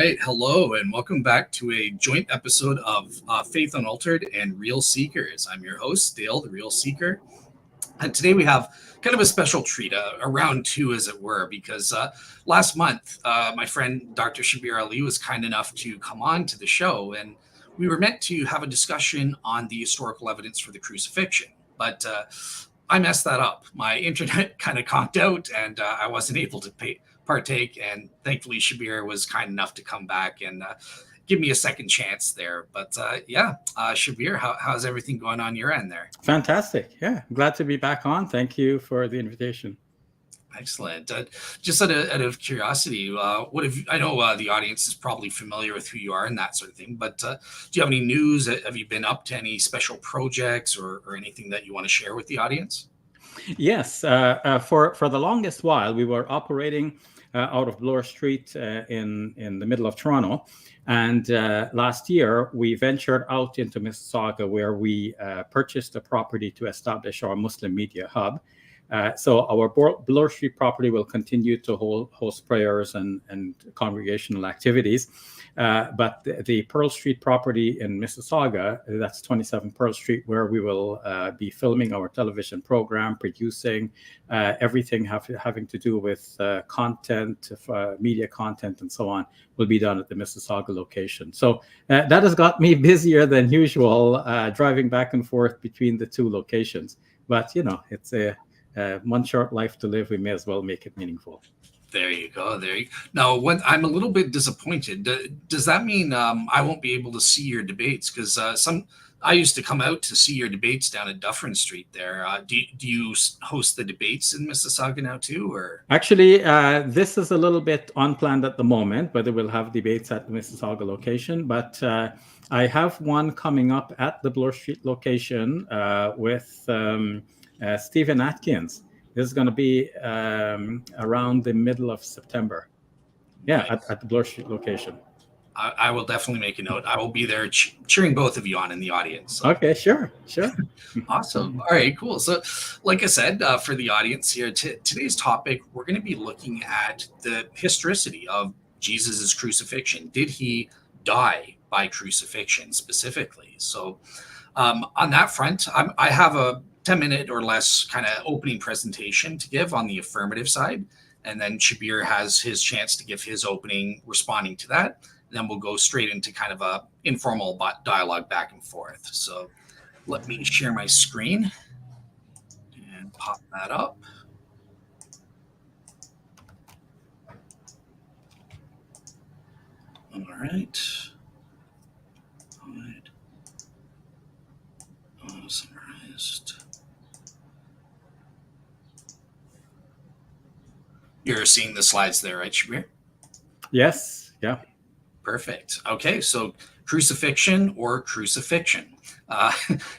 right. Hello, and welcome back to a joint episode of Faith Unaltered and Real Seekers. I'm your host, Dale, the Real Seeker. And today we have kind of a special treat, a round two, as it were, because last month, my friend Dr. Shabir Ally was kind enough to come on to the show, and we were meant to have a discussion on the historical evidence for the crucifixion. But I messed that up. My internet kind of conked out, and I wasn't able to partake. And thankfully, Shabir was kind enough to come back and give me a second chance there. But Shabir, how's everything going on your end there? Fantastic. Yeah, glad to be back on. Thank you for the invitation. Excellent. Just out of curiosity, I know the audience is probably familiar with who you are and that sort of thing, but do you have any news? Have you been up to any special projects or anything that you want to share with the audience? Yes, for the longest while, we were operating out of Bloor Street in the middle of Toronto. And last year, we ventured out into Mississauga, where we purchased a property to establish our Muslim media hub. So our Bloor Street property will continue to host prayers and congregational activities. But the Pearl Street property in Mississauga, that's 27 Pearl Street, where we will be filming our television program, producing everything having to do with content, media content, and so on, will be done at the Mississauga location. So that has got me busier than usual, driving back and forth between the two locations. But, it's one short life to live. We may as well make it meaningful. There you go. Now, I'm a little bit disappointed. Does that mean I won't be able to see your debates? Because I used to come out to see your debates down at Dufferin Street there. Do you host the debates in Mississauga now too? Or actually, this is a little bit unplanned at the moment, whether we'll have debates at the Mississauga location. But I have one coming up at the Bloor Street location with Stephen Atkins. This is going to be around the middle of September. Yeah, nice. at the Bloor Street location. I will definitely make a note. I will be there cheering both of you on in the audience. So. Okay, sure. Awesome. All right, cool. So like I said, for the audience here, today's topic, we're going to be looking at the historicity of Jesus's crucifixion. Did he die by crucifixion specifically? So on that front, I have a 10-minute or less kind of opening presentation to give on the affirmative side. And then Shabir has his chance to give his opening responding to that. And then we'll go straight into kind of a informal dialogue back and forth. So let me share my screen and pop that up. All right. Summarized. You're seeing the slides there, right, Shabir? Yes. Yeah. Perfect. Okay, so crucifixion or crucifixion.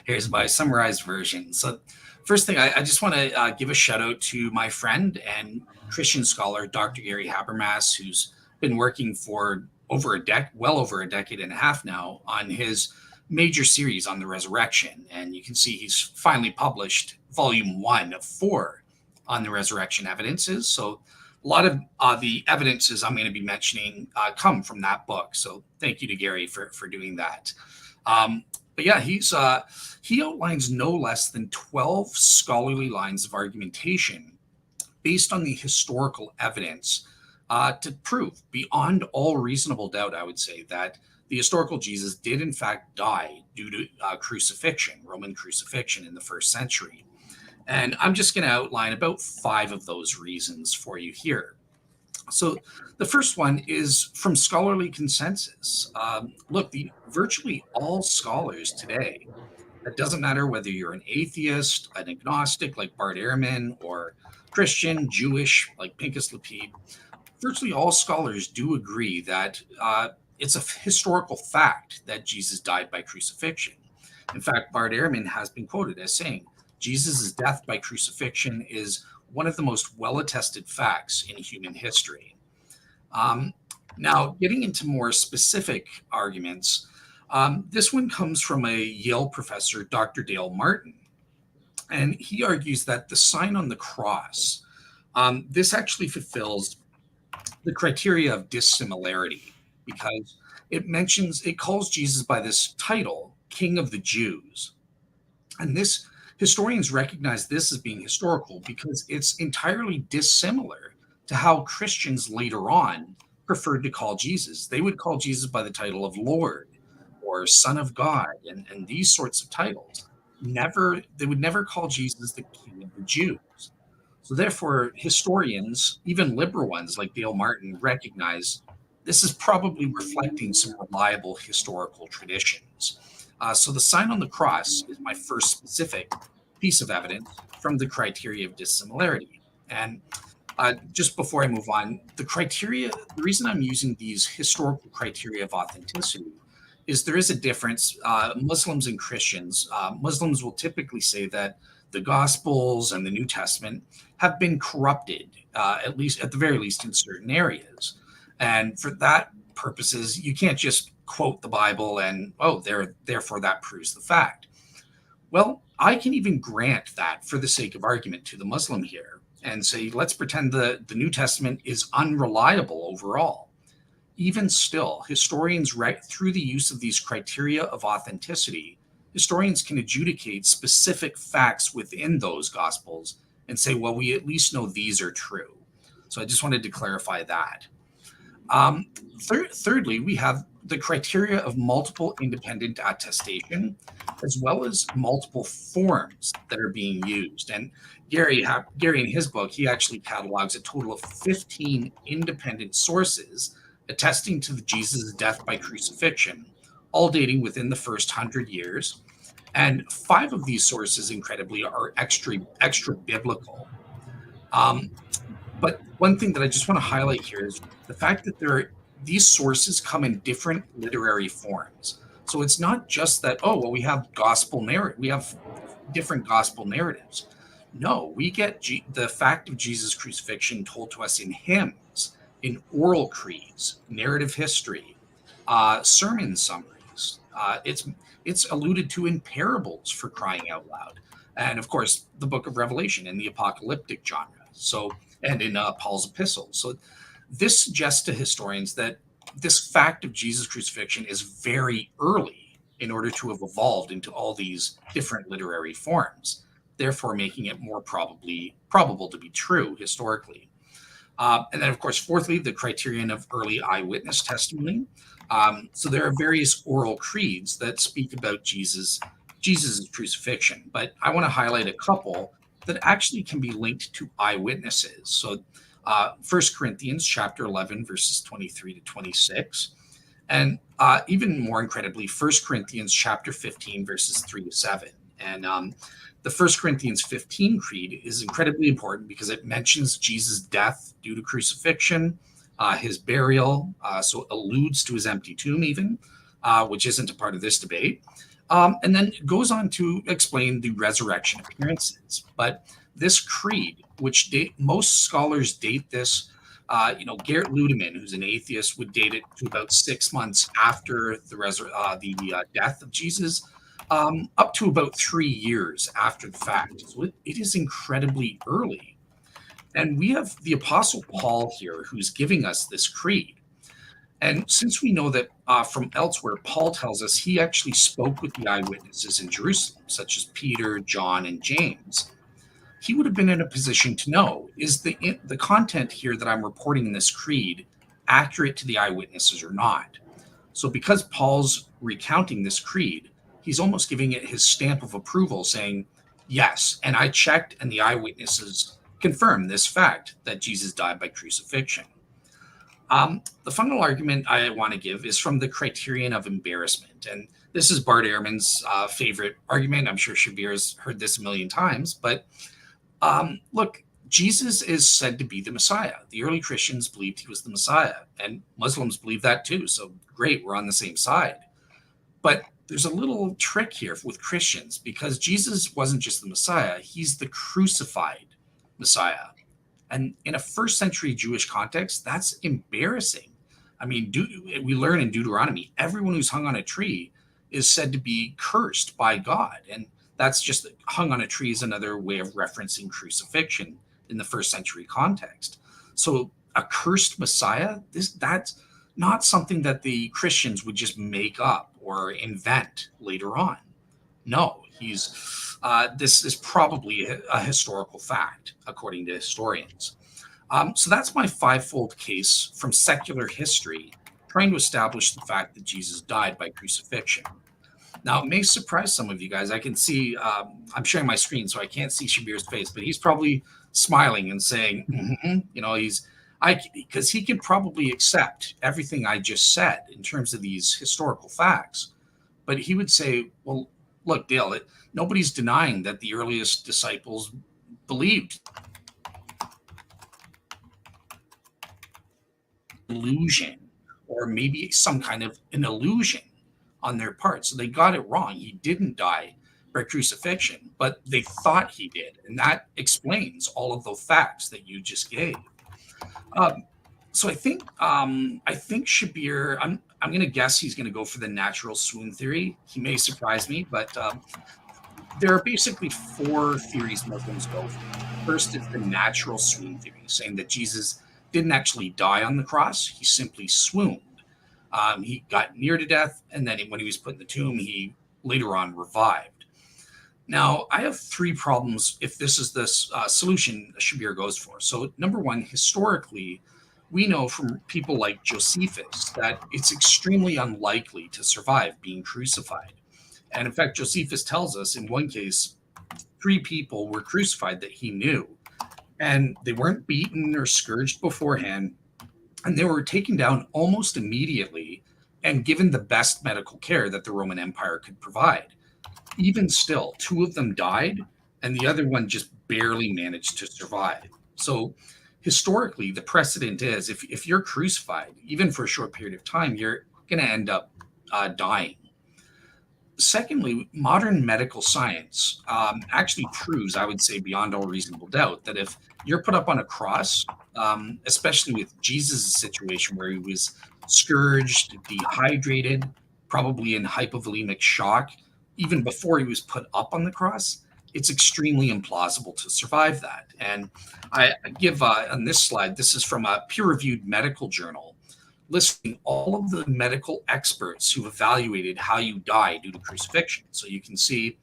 Here's my summarized version. So first thing, I just want to give a shout out to my friend and Christian scholar, Dr. Gary Habermas, who's been working for well over a decade and a half now on his major series on the resurrection. And you can see he's finally published volume 1 of 4 on the resurrection evidences. So a lot of the evidences I'm going to be mentioning come from that book. So thank you to Gary for doing that. But yeah, he outlines no less than 12 scholarly lines of argumentation based on the historical evidence to prove beyond all reasonable doubt, I would say, that the historical Jesus did in fact die due to crucifixion, Roman crucifixion in the first century. And I'm just going to outline about 5 of those reasons for you here. So the first one is from scholarly consensus. Look, virtually all scholars today, it doesn't matter whether you're an atheist, an agnostic like Bart Ehrman, or Christian, Jewish like Pinchas Lapide, virtually all scholars do agree that it's a historical fact that Jesus died by crucifixion. In fact, Bart Ehrman has been quoted as saying, Jesus' death by crucifixion is one of the most well-attested facts in human history. Now, getting into more specific arguments, this one comes from a Yale professor, Dr. Dale Martin. And he argues that the sign on the cross, this actually fulfills the criteria of dissimilarity because it calls Jesus by this title, King of the Jews. And this historians recognize this as being historical because it's entirely dissimilar to how Christians later on preferred to call Jesus. They would call Jesus by the title of Lord or Son of God and these sorts of titles. They would never call Jesus the King of the Jews. So therefore, historians, even liberal ones like Dale Martin, recognize this is probably reflecting some reliable historical traditions. So the sign on the cross is my first specific piece of evidence from the criteria of dissimilarity. And just before I move on, the reason I'm using these historical criteria of authenticity is there is a difference. Muslims and Christians, Muslims will typically say that the Gospels and the New Testament have been corrupted, at the very least in certain areas. And for that purposes, you can't just quote the Bible and, therefore that proves the fact. Well, I can even grant that for the sake of argument to the Muslim here and say, let's pretend the New Testament is unreliable overall. Even still, historians, through the use of these criteria of authenticity, historians can adjudicate specific facts within those Gospels and say, well, we at least know these are true. So I just wanted to clarify that. Thirdly, we have the criteria of multiple independent attestation, as well as multiple forms that are being used. And Gary, in his book, he actually catalogs a total of 15 independent sources attesting to Jesus' death by crucifixion, all dating within the first 100 years. And 5 of these sources, incredibly, are extra biblical. But one thing that I just want to highlight here is the fact that these sources come in different literary forms. So it's not just that, we have we have different gospel narratives. No, we get the fact of Jesus' crucifixion told to us in hymns, in oral creeds, narrative history, sermon summaries. It's alluded to in parables, for crying out loud, and of course the Book of Revelation in the apocalyptic genre. And in Paul's epistles. So this suggests to historians that this fact of Jesus' crucifixion is very early in order to have evolved into all these different literary forms, therefore making it more probable to be true historically. And then, of course, fourthly, the criterion of early eyewitness testimony. So there are various oral creeds that speak about Jesus' crucifixion, but I want to highlight a couple that actually can be linked to eyewitnesses. So 1 Corinthians chapter 11, verses 23 to 26. And even more incredibly, 1 Corinthians chapter 15, verses 3 to 7. And the 1 Corinthians 15 creed is incredibly important because it mentions Jesus' death due to crucifixion, his burial, so it alludes to his empty tomb even, which isn't a part of this debate. And then it goes on to explain the resurrection appearances. But this creed, which most scholars date this, Garrett Ludeman, who's an atheist, would date it to about 6 months after the death of Jesus, up to about 3 years after the fact. So it is incredibly early. And we have the Apostle Paul here who's giving us this creed. And since we know that from elsewhere, Paul tells us he actually spoke with the eyewitnesses in Jerusalem, such as Peter, John, and James, he would have been in a position to know, is the content here that I'm reporting in this creed accurate to the eyewitnesses or not? So because Paul's recounting this creed, he's almost giving it his stamp of approval, saying, yes, and I checked, and the eyewitnesses confirm this fact that Jesus died by crucifixion. The final argument I want to give is from the criterion of embarrassment. And this is Bart Ehrman's favorite argument. I'm sure Shabir has heard this a million times. But look, Jesus is said to be the Messiah. The early Christians believed he was the Messiah. And Muslims believe that too. So great, we're on the same side. But there's a little trick here with Christians because Jesus wasn't just the Messiah. He's the crucified Messiah. And in a first century Jewish context, that's embarrassing. I mean, we learn in Deuteronomy, everyone who's hung on a tree is said to be cursed by God. And that's just hung on a tree is another way of referencing crucifixion in the first century context. So a cursed Messiah, not something that the Christians would just make up or invent later on. No, this is probably a historical fact, according to historians. So that's my fivefold case from secular history, trying to establish the fact that Jesus died by crucifixion. Now, it may surprise some of you guys. I can see, I'm sharing my screen, so I can't see Shabir's face, but he's probably smiling and saying, because he can probably accept everything I just said in terms of these historical facts. But he would say, well, look, Dale, nobody's denying that the earliest disciples believed illusion, or maybe some kind of an illusion on their part. So they got it wrong. He didn't die by crucifixion, but they thought he did. And that explains all of the facts that you just gave. So I think Shabir, I'm going to guess he's going to go for the natural swoon theory. He may surprise me, but there are basically four theories Muslims go for. First is the natural swoon theory, saying that Jesus didn't actually die on the cross. He simply swooned. He got near to death, and then when he was put in the tomb, he later on revived. Now, I have three problems if this is the solution Shabir goes for. So, number one, historically, we know from people like Josephus that it's extremely unlikely to survive being crucified. And in fact, Josephus tells us in one case, 3 people were crucified that he knew, and they weren't beaten or scourged beforehand, and they were taken down almost immediately and given the best medical care that the Roman Empire could provide. Even still, 2 of them died, and the other one just barely managed to survive. So historically, the precedent is if you're crucified, even for a short period of time, you're going to end up dying. Secondly, modern medical science actually proves, I would say, beyond all reasonable doubt, that if you're put up on a cross, especially with Jesus' situation where he was scourged, dehydrated, probably in hypovolemic shock, even before he was put up on the cross, it's extremely implausible to survive that. And I give on this slide, this is from a peer-reviewed medical journal, listing all of the medical experts who evaluated how you die due to crucifixion. So you can see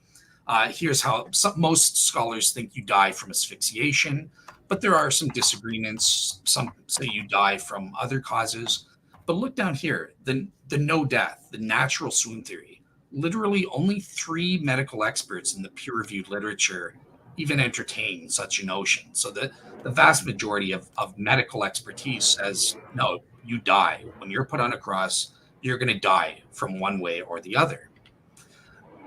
here's how most scholars think you die from asphyxiation, but there are some disagreements. Some say you die from other causes. But look down here, the no death, the natural swoon theory. Literally only 3 medical experts in the peer-reviewed literature even entertain such a notion. So the vast majority of medical expertise says, no, you die. When you're put on a cross, you're going to die from one way or the other.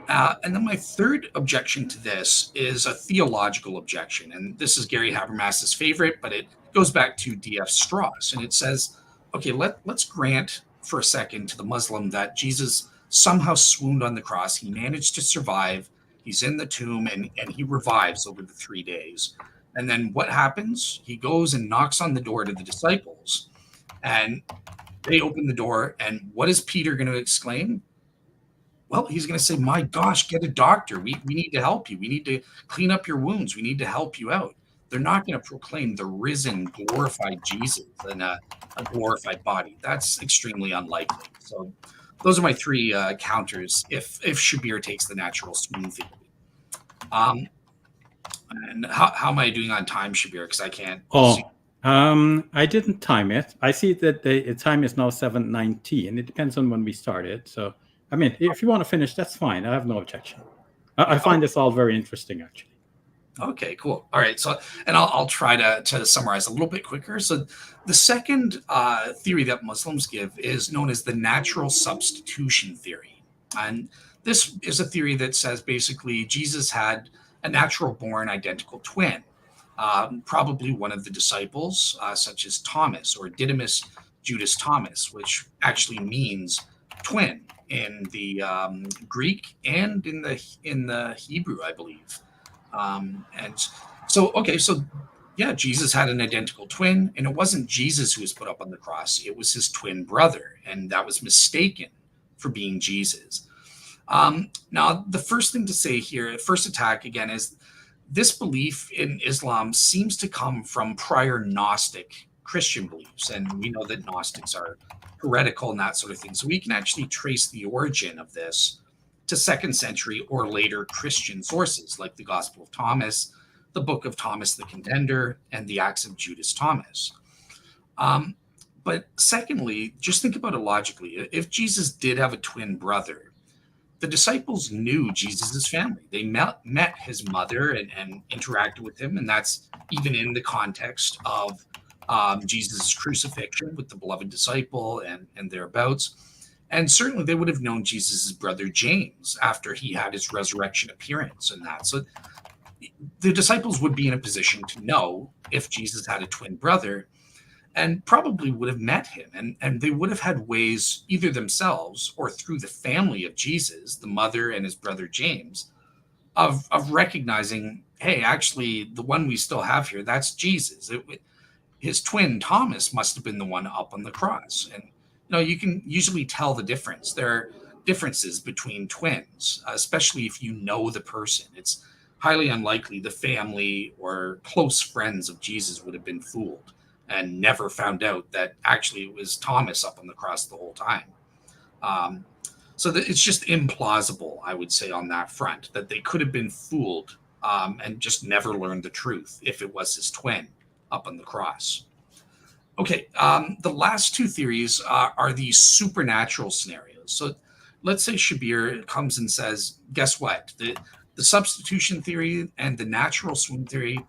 And then my third objection to this is a theological objection. And this is Gary Habermas's favorite, but it goes back to D.F. Strauss. And it says, okay, let's grant for a second to the Muslim that Jesus somehow swooned on the cross. He managed to survive. He's in the tomb, and he revives over the 3 days. And then what happens? He goes and knocks on the door to the disciples, and they open the door. And what is Peter going to exclaim? Well, he's going to say, my gosh, get a doctor. We need to help you. We need to clean up your wounds. We need to help you out. They're not going to proclaim the risen, glorified Jesus in a glorified body. That's extremely unlikely. So those are my 3 counters if Shabir takes the natural swoon theory. And how am I doing on time, Shabir? Because I can't see. I didn't time it. I see that the time is now 7:19. It depends on when we started. So, I mean, if you want to finish, that's fine. I have no objection. I find this all very interesting, actually. Okay, cool. All right. So, and I'll try to summarize a little bit quicker. So the second theory that Muslims give is known as the natural substitution theory. And this is a theory that says basically Jesus had a natural born identical twin, probably one of the disciples, such as Thomas or Didymus Judas Thomas, which actually means twin in the Greek and in the Hebrew, I believe. And so, okay, so yeah, Jesus had an identical twin, and it wasn't Jesus who was put up on the cross. It was his twin brother, and that was mistaken for being Jesus. Now, the first thing to say here, first attack again, is this belief in Islam seems to come from prior Gnostic Christian beliefs. And we know that Gnostics are heretical and that sort of thing. So we can actually trace the origin of this to second century or later Christian sources like the Gospel of Thomas, the Book of Thomas the Contender, and the Acts of Judas Thomas. But secondly, just think about it logically. If Jesus did have a twin brother, the disciples knew Jesus's family. They met his mother and interacted with him, and that's even in the context of Jesus' crucifixion with the beloved disciple and thereabouts. And certainly they would have known Jesus' brother James after he had his resurrection appearance and that. So the disciples would be in a position to know if Jesus had a twin brother and probably would have met him. And they would have had ways, either themselves or through the family of Jesus, the mother and his brother James, of recognizing, hey, actually, the one we still have here, that's Jesus. His twin Thomas must have been the one up on the cross. And you can usually tell the difference. There are differences between twins, especially if you know the person. It's highly unlikely the family or close friends of Jesus would have been fooled and never found out that actually it was Thomas up on the cross the whole time. So it's just implausible, I would say, on that front, that they could have been fooled and just never learned the truth if it was his twin up on the cross. Okay, the last two theories are these supernatural scenarios. So let's say Shabir comes and says, guess what? The substitution theory and the natural swing theory,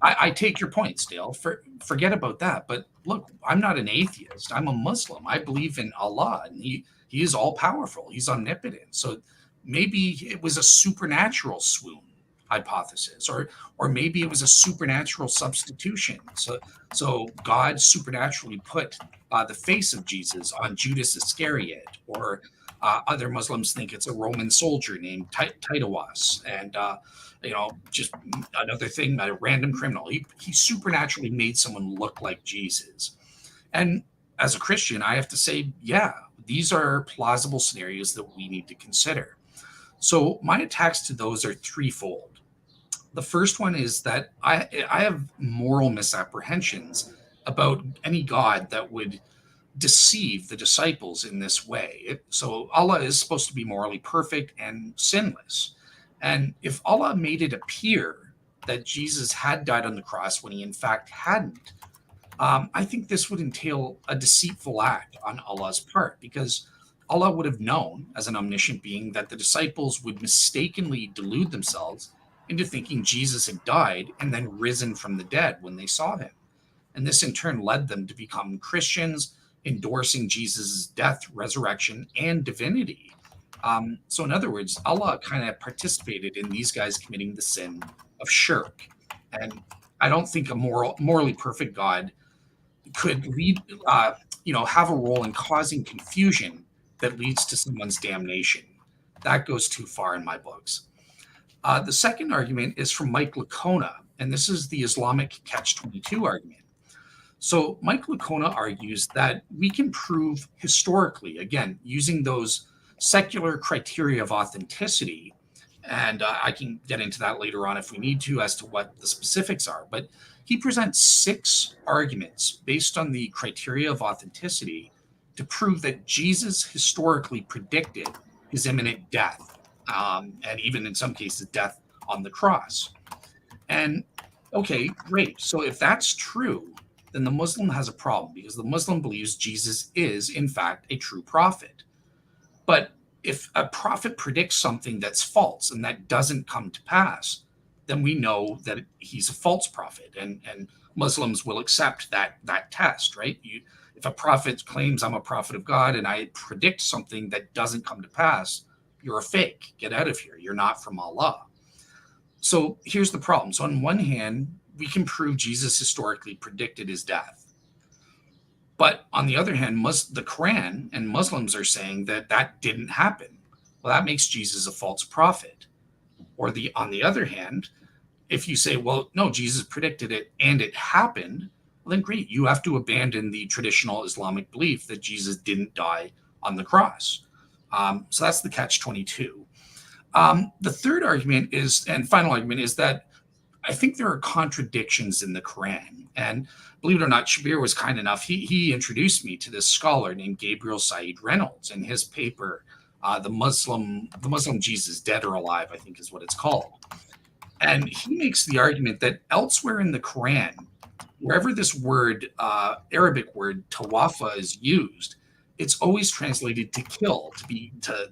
I take your points, Dale. Forget about that. But look, I'm not an atheist. I'm a Muslim. I believe in Allah, and He is all powerful. He's omnipotent. So maybe it was a supernatural swoon hypothesis, or maybe it was a supernatural substitution. So God supernaturally put the face of Jesus on Judas Iscariot, or other Muslims think it's a Roman soldier named Titawas, and just another thing, a random criminal. He supernaturally made someone look like Jesus. And as a Christian, I have to say, yeah, these are plausible scenarios that we need to consider. So my attacks to those are threefold. The first one is that I have moral misapprehensions about any God that would deceive the disciples in this way. So Allah is supposed to be morally perfect and sinless. And if Allah made it appear that Jesus had died on the cross when he in fact hadn't, I think this would entail a deceitful act on Allah's part, because Allah would have known, as an omniscient being, that the disciples would mistakenly delude themselves into thinking Jesus had died and then risen from the dead when they saw him. And this in turn led them to become Christians, endorsing Jesus' death, resurrection, and divinity. So in other words, Allah kind of participated in these guys committing the sin of shirk. And I don't think a morally perfect God could lead, have a role in causing confusion that leads to someone's damnation. That goes too far in my books. The second argument is from Mike Licona, and this is the Islamic catch-22 argument. So Mike Licona argues that we can prove historically, again, using those secular criteria of authenticity, and I can get into that later on if we need to as to what the specifics are, but he presents 6 arguments based on the criteria of authenticity to prove that Jesus historically predicted his imminent death, and even in some cases death on the cross. And okay, great. So if that's true, then the Muslim has a problem, because the Muslim believes Jesus is, in fact, a true prophet. But if a prophet predicts something that's false and that doesn't come to pass, then we know that he's a false prophet, and Muslims will accept that test, right? If a prophet claims I'm a prophet of God and I predict something that doesn't come to pass, you're a fake. Get out of here. You're not from Allah. So here's the problem. So on one hand, we can prove Jesus historically predicted his death. But on the other hand, the Quran and Muslims are saying that didn't happen. Well, that makes Jesus a false prophet. Or on the other hand, if you say, well, no, Jesus predicted it and it happened, well, then great. You have to abandon the traditional Islamic belief that Jesus didn't die on the cross. So that's the catch-22. The third argument and final argument is that I think there are contradictions in the Quran. And believe it or not, Shabir was kind enough. He introduced me to this scholar named Gabriel Said Reynolds, and his paper, the Muslim Jesus, Dead or Alive, I think is what it's called. And he makes the argument that elsewhere in the Quran, wherever this word, Arabic word tawafa is used, it's always translated to kill, to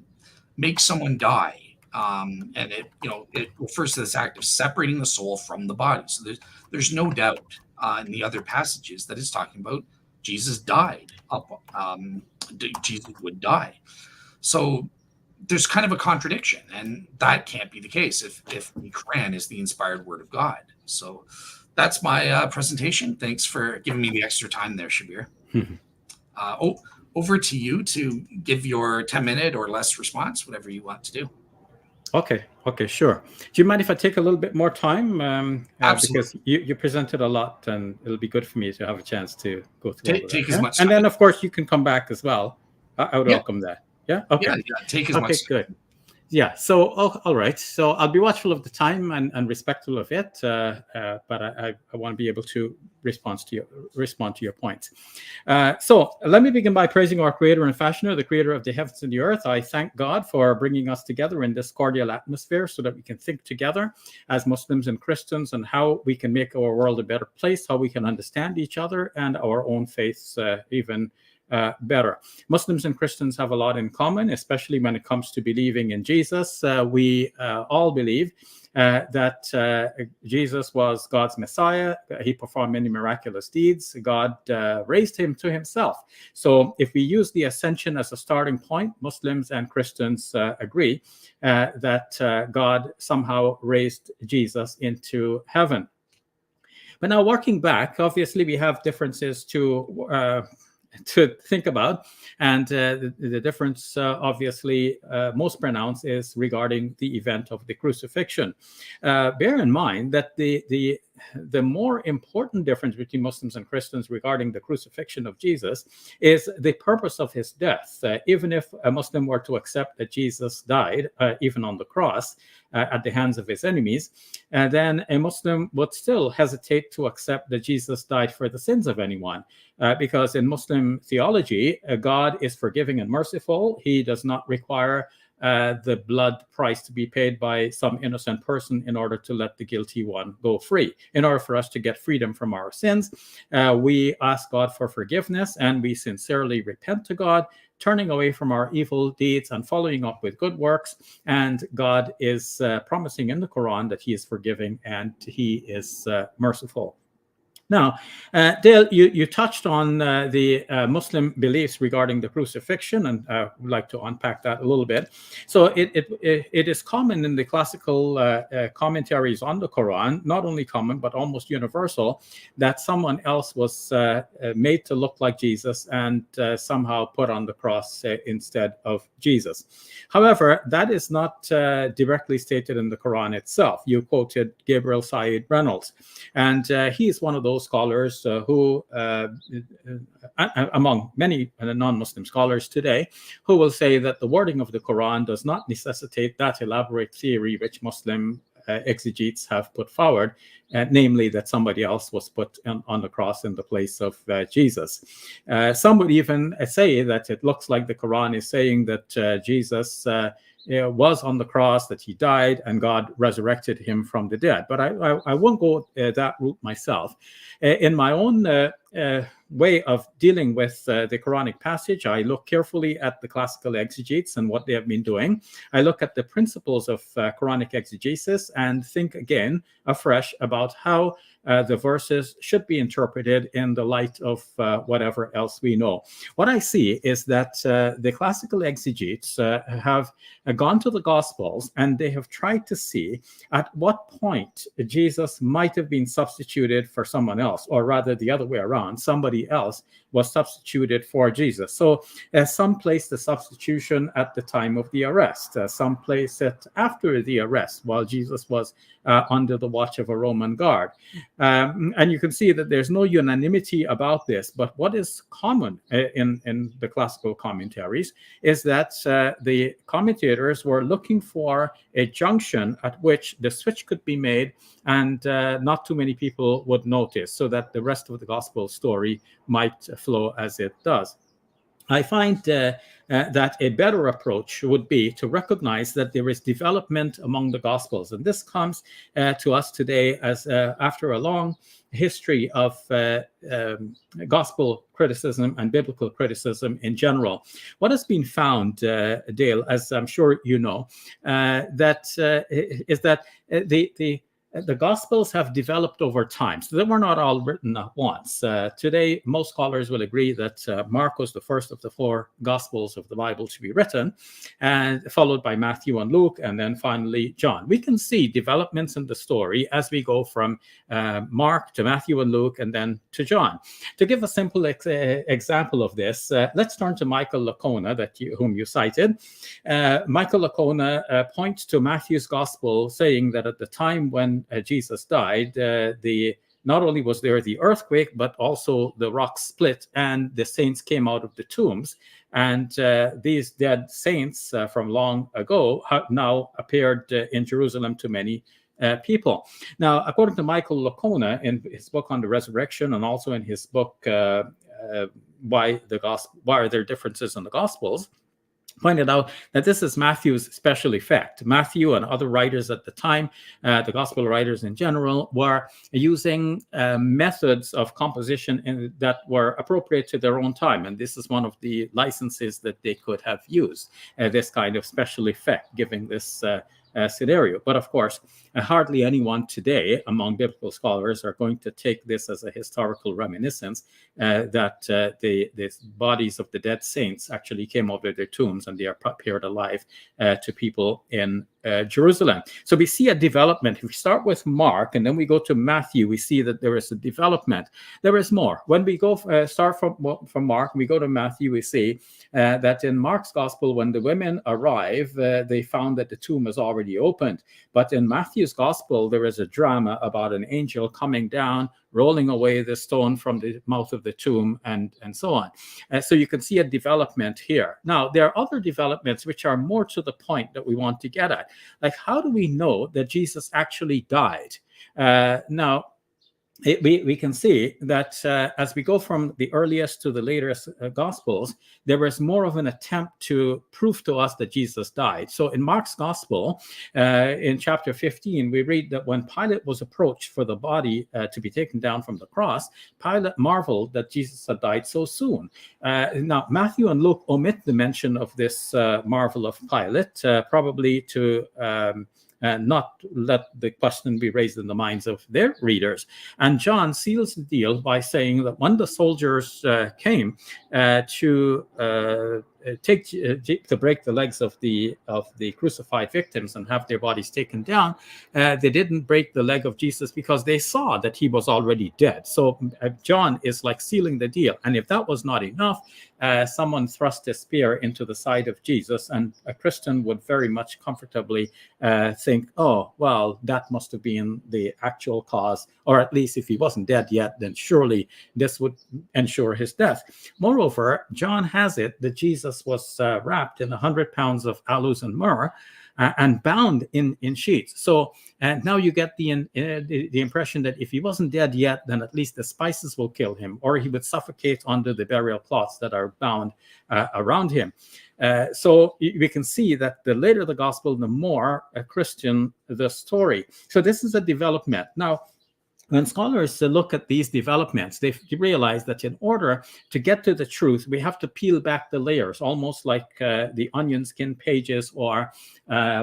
make someone die. And it refers to this act of separating the soul from the body. So there's no doubt in the other passages that it's talking about Jesus died. Jesus would die. So there's kind of a contradiction, and that can't be the case if the Quran is the inspired word of God. So that's my presentation. Thanks for giving me the extra time there, Shabir. Over to you to give your 10-minute or less response, whatever you want to do. Okay, sure. Do you mind if I take a little bit more time? Absolutely. Because you presented a lot, and it'll be good for me to have a chance to go through Take as much time. And then, of course, you can come back as well. I would welcome that. Yeah? Okay. Yeah, take as much time. Good. Yeah, so, all right. So I'll be watchful of the time and respectful of it, but I want to be able to respond to your points. So let me begin by praising our Creator and Fashioner, the Creator of the heavens and the earth. I thank God for bringing us together in this cordial atmosphere so that we can think together as Muslims and Christians and how we can make our world a better place, how we can understand each other and our own faiths even better. Muslims and Christians have a lot in common, especially when it comes to believing in Jesus. We all believe that Jesus was God's Messiah. He performed many miraculous deeds. God raised him to himself. So if we use the ascension as a starting point, Muslims and Christians agree that God somehow raised Jesus into heaven. But now working back, obviously we have differences to think about, and the difference obviously most pronounced is regarding the event of the crucifixion. Bear in mind that the more important difference between Muslims and Christians regarding the crucifixion of Jesus is the purpose of his death. Even if a Muslim were to accept that Jesus died, even on the cross, at the hands of his enemies, then a Muslim would still hesitate to accept that Jesus died for the sins of anyone. Because in Muslim theology, God is forgiving and merciful. He does not require the blood price to be paid by some innocent person in order to let the guilty one go free. In order for us to get freedom from our sins, we ask God for forgiveness and we sincerely repent to God, turning away from our evil deeds and following up with good works. And God is promising in the Quran that he is forgiving and he is merciful. Now, Dale, you touched on the Muslim beliefs regarding the crucifixion, and I would like to unpack that a little bit. So it is common in the classical commentaries on the Quran, not only common, but almost universal, that someone else was made to look like Jesus and somehow put on the cross instead of Jesus. However, that is not directly stated in the Quran itself. You quoted Gabriel Said Reynolds, and he is one of those scholars who, among many non-Muslim scholars today, who will say that the wording of the Quran does not necessitate that elaborate theory which Muslim exegetes have put forward, namely that somebody else was put on the cross in the place of Jesus. Some would even say that it looks like the Quran is saying that Jesus was on the cross, that he died, and God resurrected him from the dead. But I won't go that route myself. In my own way of dealing with the Quranic passage, I look carefully at the classical exegetes and what they have been doing. I look at the principles of Quranic exegesis and think again afresh about how the verses should be interpreted in the light of whatever else we know. What I see is that the classical exegetes have gone to the Gospels and they have tried to see at what point Jesus might have been substituted for someone else, or rather the other way around, somebody else was substituted for Jesus. So some place the substitution at the time of the arrest, some place it after the arrest while Jesus was under the watch of a Roman guard. And you can see that there's no unanimity about this, but what is common in the classical commentaries is that the commentators were looking for a junction at which the switch could be made and not too many people would notice, so that the rest of the gospel story might flow as it does. I find that a better approach would be to recognize that there is development among the Gospels. And this comes to us today as after a long history of gospel criticism and biblical criticism in general. What has been found, Dale, as I'm sure you know, is that the Gospels have developed over time. So they were not all written at once. Today, most scholars will agree that Mark was the first of the 4 Gospels of the Bible to be written, and followed by Matthew and Luke, and then finally John. We can see developments in the story as we go from Mark to Matthew and Luke, and then to John. To give a simple example of this, let's turn to Michael Licona, whom you cited. Michael Licona points to Matthew's Gospel, saying that at the time when Jesus died, not only was there the earthquake, but also the rock split and the saints came out of the tombs. And these dead saints from long ago have now appeared in Jerusalem to many people. Now, according to Michael Licona, in his book on the resurrection, and also in his book, Why Are There Differences in the Gospels, pointed out that this is Matthew's special effect. Matthew and other writers at the time, the gospel writers in general, were using methods of composition that were appropriate to their own time. And this is one of the licenses that they could have used, this kind of special effect, giving this scenario. But of course, hardly anyone today among biblical scholars are going to take this as a historical reminiscence that the bodies of the dead saints actually came out of their tombs and they are appeared alive to people in Jerusalem. So we see a development. If we start with Mark and then we go to Matthew, we see that there is a development. There is more. When we go start from Mark, we go to Matthew, we see that in Mark's gospel, when the women arrive, they found that the tomb was already opened. But in Matthew's gospel, there is a drama about an angel coming down, rolling away the stone from the mouth of the tomb, and so on. So you can see a development here. Now, there are other developments which are more to the point that we want to get at. Like, how do we know that Jesus actually died? Now, we can see that as we go from the earliest to the latest Gospels, there was more of an attempt to prove to us that Jesus died. So in Mark's Gospel, in chapter 15, we read that when Pilate was approached for the body to be taken down from the cross, Pilate marveled that Jesus had died so soon. Now, Matthew and Luke omit the mention of this marvel of Pilate, probably to not let the question be raised in the minds of their readers. And John seals the deal by saying that when the soldiers came to break the legs of the crucified victims and have their bodies taken down, they didn't break the leg of Jesus because they saw that he was already dead. So John is like sealing the deal. And if that was not enough, someone thrust a spear into the side of Jesus, and a Christian would very much comfortably think, oh, well, that must have been the actual cause, or at least if he wasn't dead yet, then surely this would ensure his death. Moreover, John has it that Jesus was wrapped in 100 pounds of aloes and myrrh and bound in sheets. So now you get the impression that if he wasn't dead yet, then at least the spices will kill him, or he would suffocate under the burial cloths that are bound around him. So we can see that the later the gospel, the more Christian the story. So this is a development. Now, when scholars look at these developments, they realize that in order to get to the truth, we have to peel back the layers, almost like the onion skin pages, or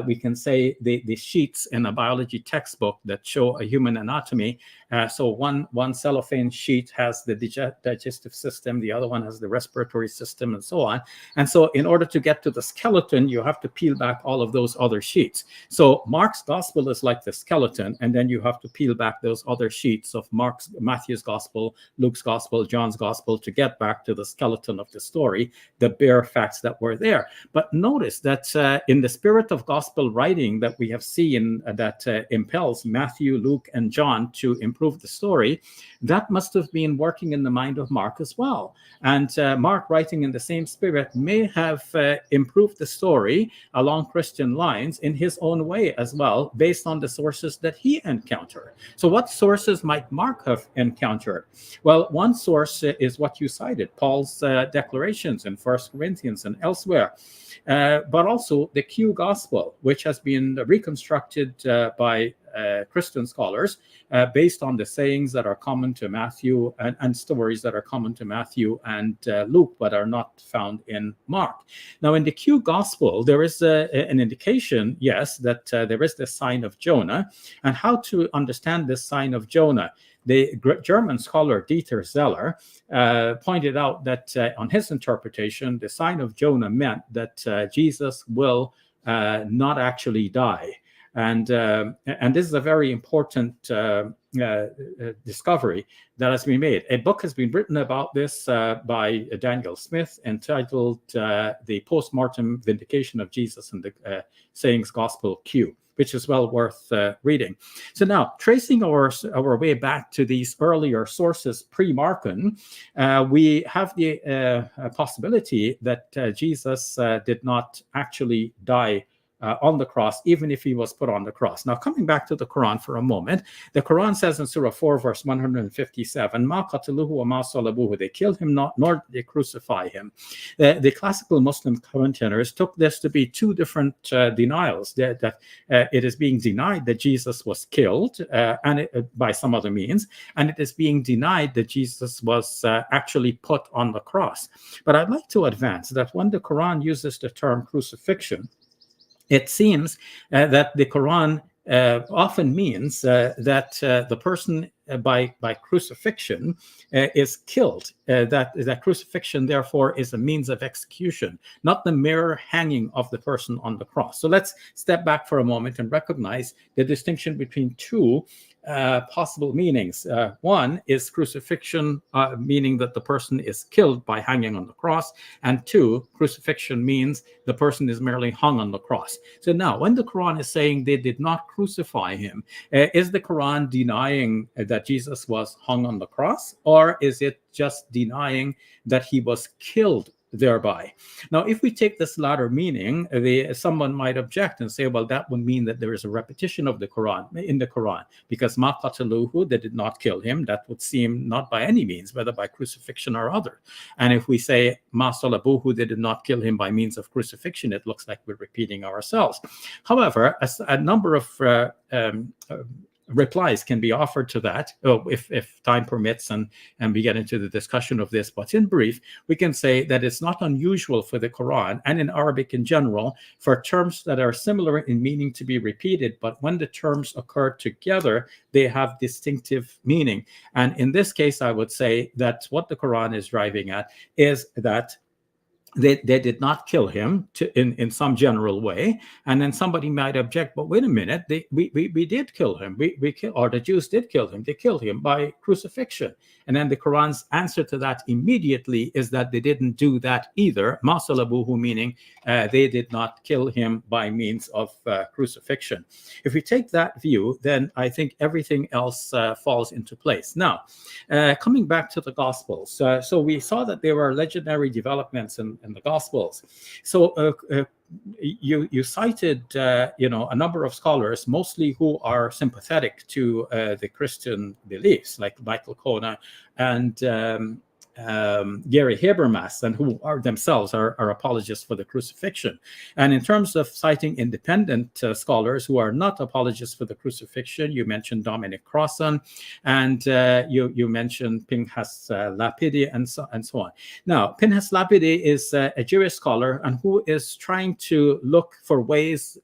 we can say the sheets in a biology textbook that show a human anatomy. So one cellophane sheet has the digestive system, the other one has the respiratory system, and so on. And so in order to get to the skeleton, you have to peel back all of those other sheets. So Mark's gospel is like the skeleton, and then you have to peel back those other earlier sheets of Matthew's Gospel, Luke's Gospel, John's Gospel to get back to the skeleton of the story, the bare facts that were there. But notice that in the spirit of gospel writing that we have seen that impels Matthew, Luke, and John to improve the story, that must have been working in the mind of Mark as well. And Mark, writing in the same spirit, may have improved the story along Christian lines in his own way as well, based on the sources that he encountered. So what sources might Mark have encountered? Well, one source is what you cited, Paul's declarations in 1 Corinthians and elsewhere, but also the Q Gospel, which has been reconstructed by Christian scholars based on the sayings that are common to Matthew and stories that are common to Matthew and Luke, but are not found in Mark. Now, in the Q Gospel, there is an indication, yes, that there is the sign of Jonah. And how to understand this sign of Jonah? The German scholar Dieter Zeller pointed out that on his interpretation, the sign of Jonah meant that Jesus will not actually die. And this is a very important discovery that has been made. A book has been written about this by Daniel Smith entitled The Postmortem Vindication of Jesus and the Sayings Gospel Q, which is well worth reading. So now, tracing our way back to these earlier sources pre-Markan, we have the possibility that Jesus did not actually die on the cross, even if he was put on the cross. Now, coming back to the Quran for a moment, the Quran says in Surah 4, verse 157, "Ma qataluhu wa ma salabuhu," they killed him not, nor did they crucify him. The classical Muslim commentators took this to be two different denials, that it is being denied that Jesus was killed by some other means, and it is being denied that Jesus was actually put on the cross. But I'd like to advance that when the Quran uses the term crucifixion, it seems that the Quran often means that the person by crucifixion is killed. That crucifixion, therefore, is a means of execution, not the mere hanging of the person on the cross. So let's step back for a moment and recognize the distinction between two possible meanings. One is crucifixion, meaning that the person is killed by hanging on the cross, and two, crucifixion means the person is merely hung on the cross. So now, when the Quran is saying they did not crucify him, is the Quran denying that Jesus was hung on the cross, or is it just denying that he was killed thereby? Now, if we take this latter meaning, someone might object and say, well, that would mean that there is a repetition of the Quran in the Quran, because ma qataluhu, they did not kill him. That would seem not by any means, whether by crucifixion or other. And if we say ma salabuhu, they did not kill him by means of crucifixion, it looks like we're repeating ourselves. However, a number of replies can be offered to that if time permits and we get into the discussion of this. But in brief, we can say that it's not unusual for the Quran and in Arabic in general for terms that are similar in meaning to be repeated, but when the terms occur together, they have distinctive meaning. And in this case, I would say that what the Quran is driving at is that they did not kill him in some general way. And then somebody might object, but wait a minute, we did kill him. Or the Jews did kill him. They killed him by crucifixion. And then the Quran's answer to that immediately is that they didn't do that either. Ma salabuhu, meaning they did not kill him by means of crucifixion. If we take that view, then I think everything else falls into place. Now, coming back to the Gospels. So we saw that there were legendary developments in the Gospels. So you cited a number of scholars, mostly who are sympathetic to the Christian beliefs, like Michael Kona and Gary Habermas, and who are themselves are apologists for the crucifixion. And in terms of citing independent scholars who are not apologists for the crucifixion, you mentioned Dominic Crossan, and you mentioned Pinchas Lapide, and so on. Now, Pinchas Lapide is a Jewish scholar and who is trying to look for ways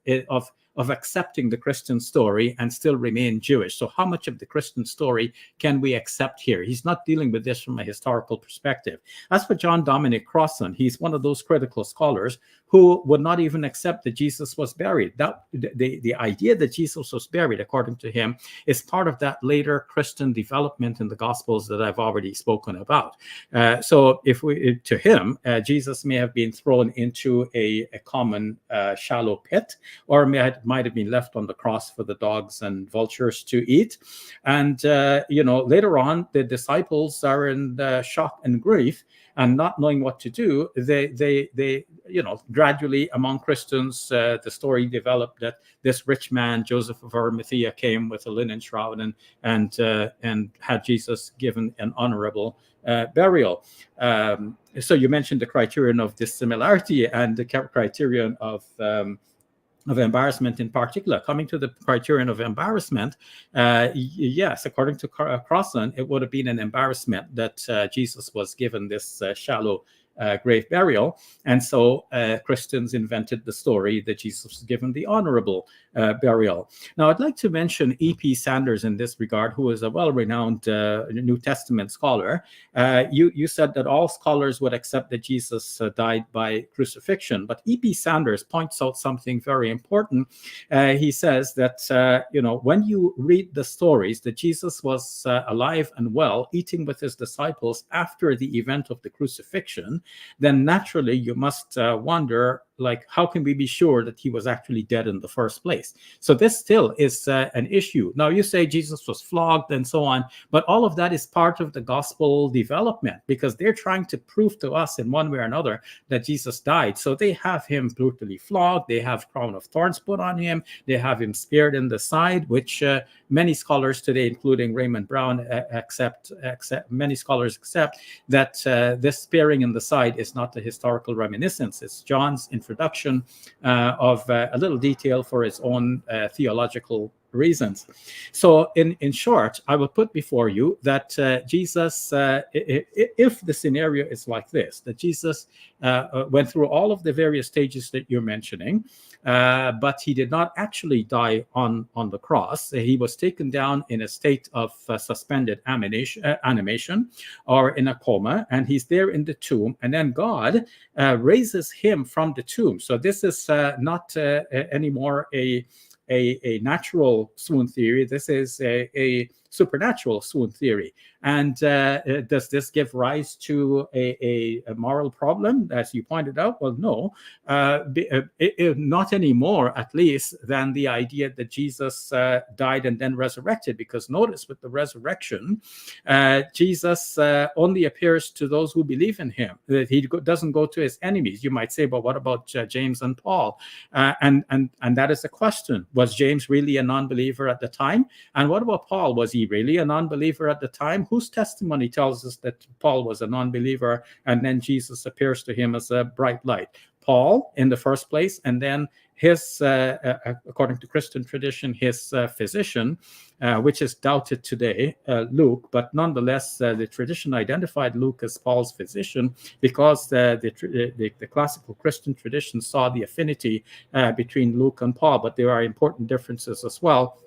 of accepting the Christian story and still remain Jewish. So how much of the Christian story can we accept here? He's not dealing with this from a historical perspective. As for John Dominic Crossan, he's one of those critical scholars who would not even accept that Jesus was buried. That the idea that Jesus was buried, according to him, is part of that later Christian development in the Gospels that I've already spoken about. So if we, to him, Jesus may have been thrown into a common shallow pit, or might have been left on the cross for the dogs and vultures to eat. And, later on, the disciples are in shock and grief, and not knowing what to do. They gradually among Christians, the story developed that this rich man, Joseph of Arimathea, came with a linen shroud and had Jesus given an honorable burial. So you mentioned the criterion of dissimilarity and the criterion of embarrassment in particular. Coming to the criterion of embarrassment, yes, according to Crossan, it would have been an embarrassment that Jesus was given this shallow grave burial. And so Christians invented the story that Jesus was given the honorable burial. Now, I'd like to mention E.P. Sanders in this regard, who is a well-renowned New Testament scholar. You said that all scholars would accept that Jesus died by crucifixion, but E.P. Sanders points out something very important. He says that, when you read the stories that Jesus was alive and well, eating with his disciples after the event of the crucifixion, then naturally you must wonder, how can we be sure that he was actually dead in the first place? So this still is an issue. Now, you say Jesus was flogged and so on, but all of that is part of the gospel development, because they're trying to prove to us in one way or another that Jesus died. So they have him brutally flogged. They have crown of thorns put on him. They have him speared in the side, which many scholars today, including Raymond Brown, many scholars accept that this spearing in the side is not a historical reminiscence. It's John's introduction of a little detail for his own theological reasons. So in short, I will put before you that Jesus, if the scenario is like this, that Jesus went through all of the various stages that you're mentioning, but he did not actually die on the cross. He was taken down in a state of suspended animation or in a coma, and he's there in the tomb, and then God raises him from the tomb. So this is not anymore a natural swoon theory. This is a supernatural swoon theory. And does this give rise to a moral problem, as you pointed out? Well, no, not anymore, at least, than the idea that Jesus died and then resurrected. Because notice, with the resurrection, Jesus only appears to those who believe in him. That he doesn't go to his enemies. You might say, but what about James and Paul? And that is the question. Was James really a non-believer at the time? And what about Paul? Was he really a non-believer at the time? Whose testimony tells us that Paul was a non-believer and then Jesus appears to him as a bright light? Paul in the first place, and then his, according to Christian tradition, his physician, which is doubted today, Luke, but nonetheless, the tradition identified Luke as Paul's physician because the classical Christian tradition saw the affinity between Luke and Paul, but there are important differences as well,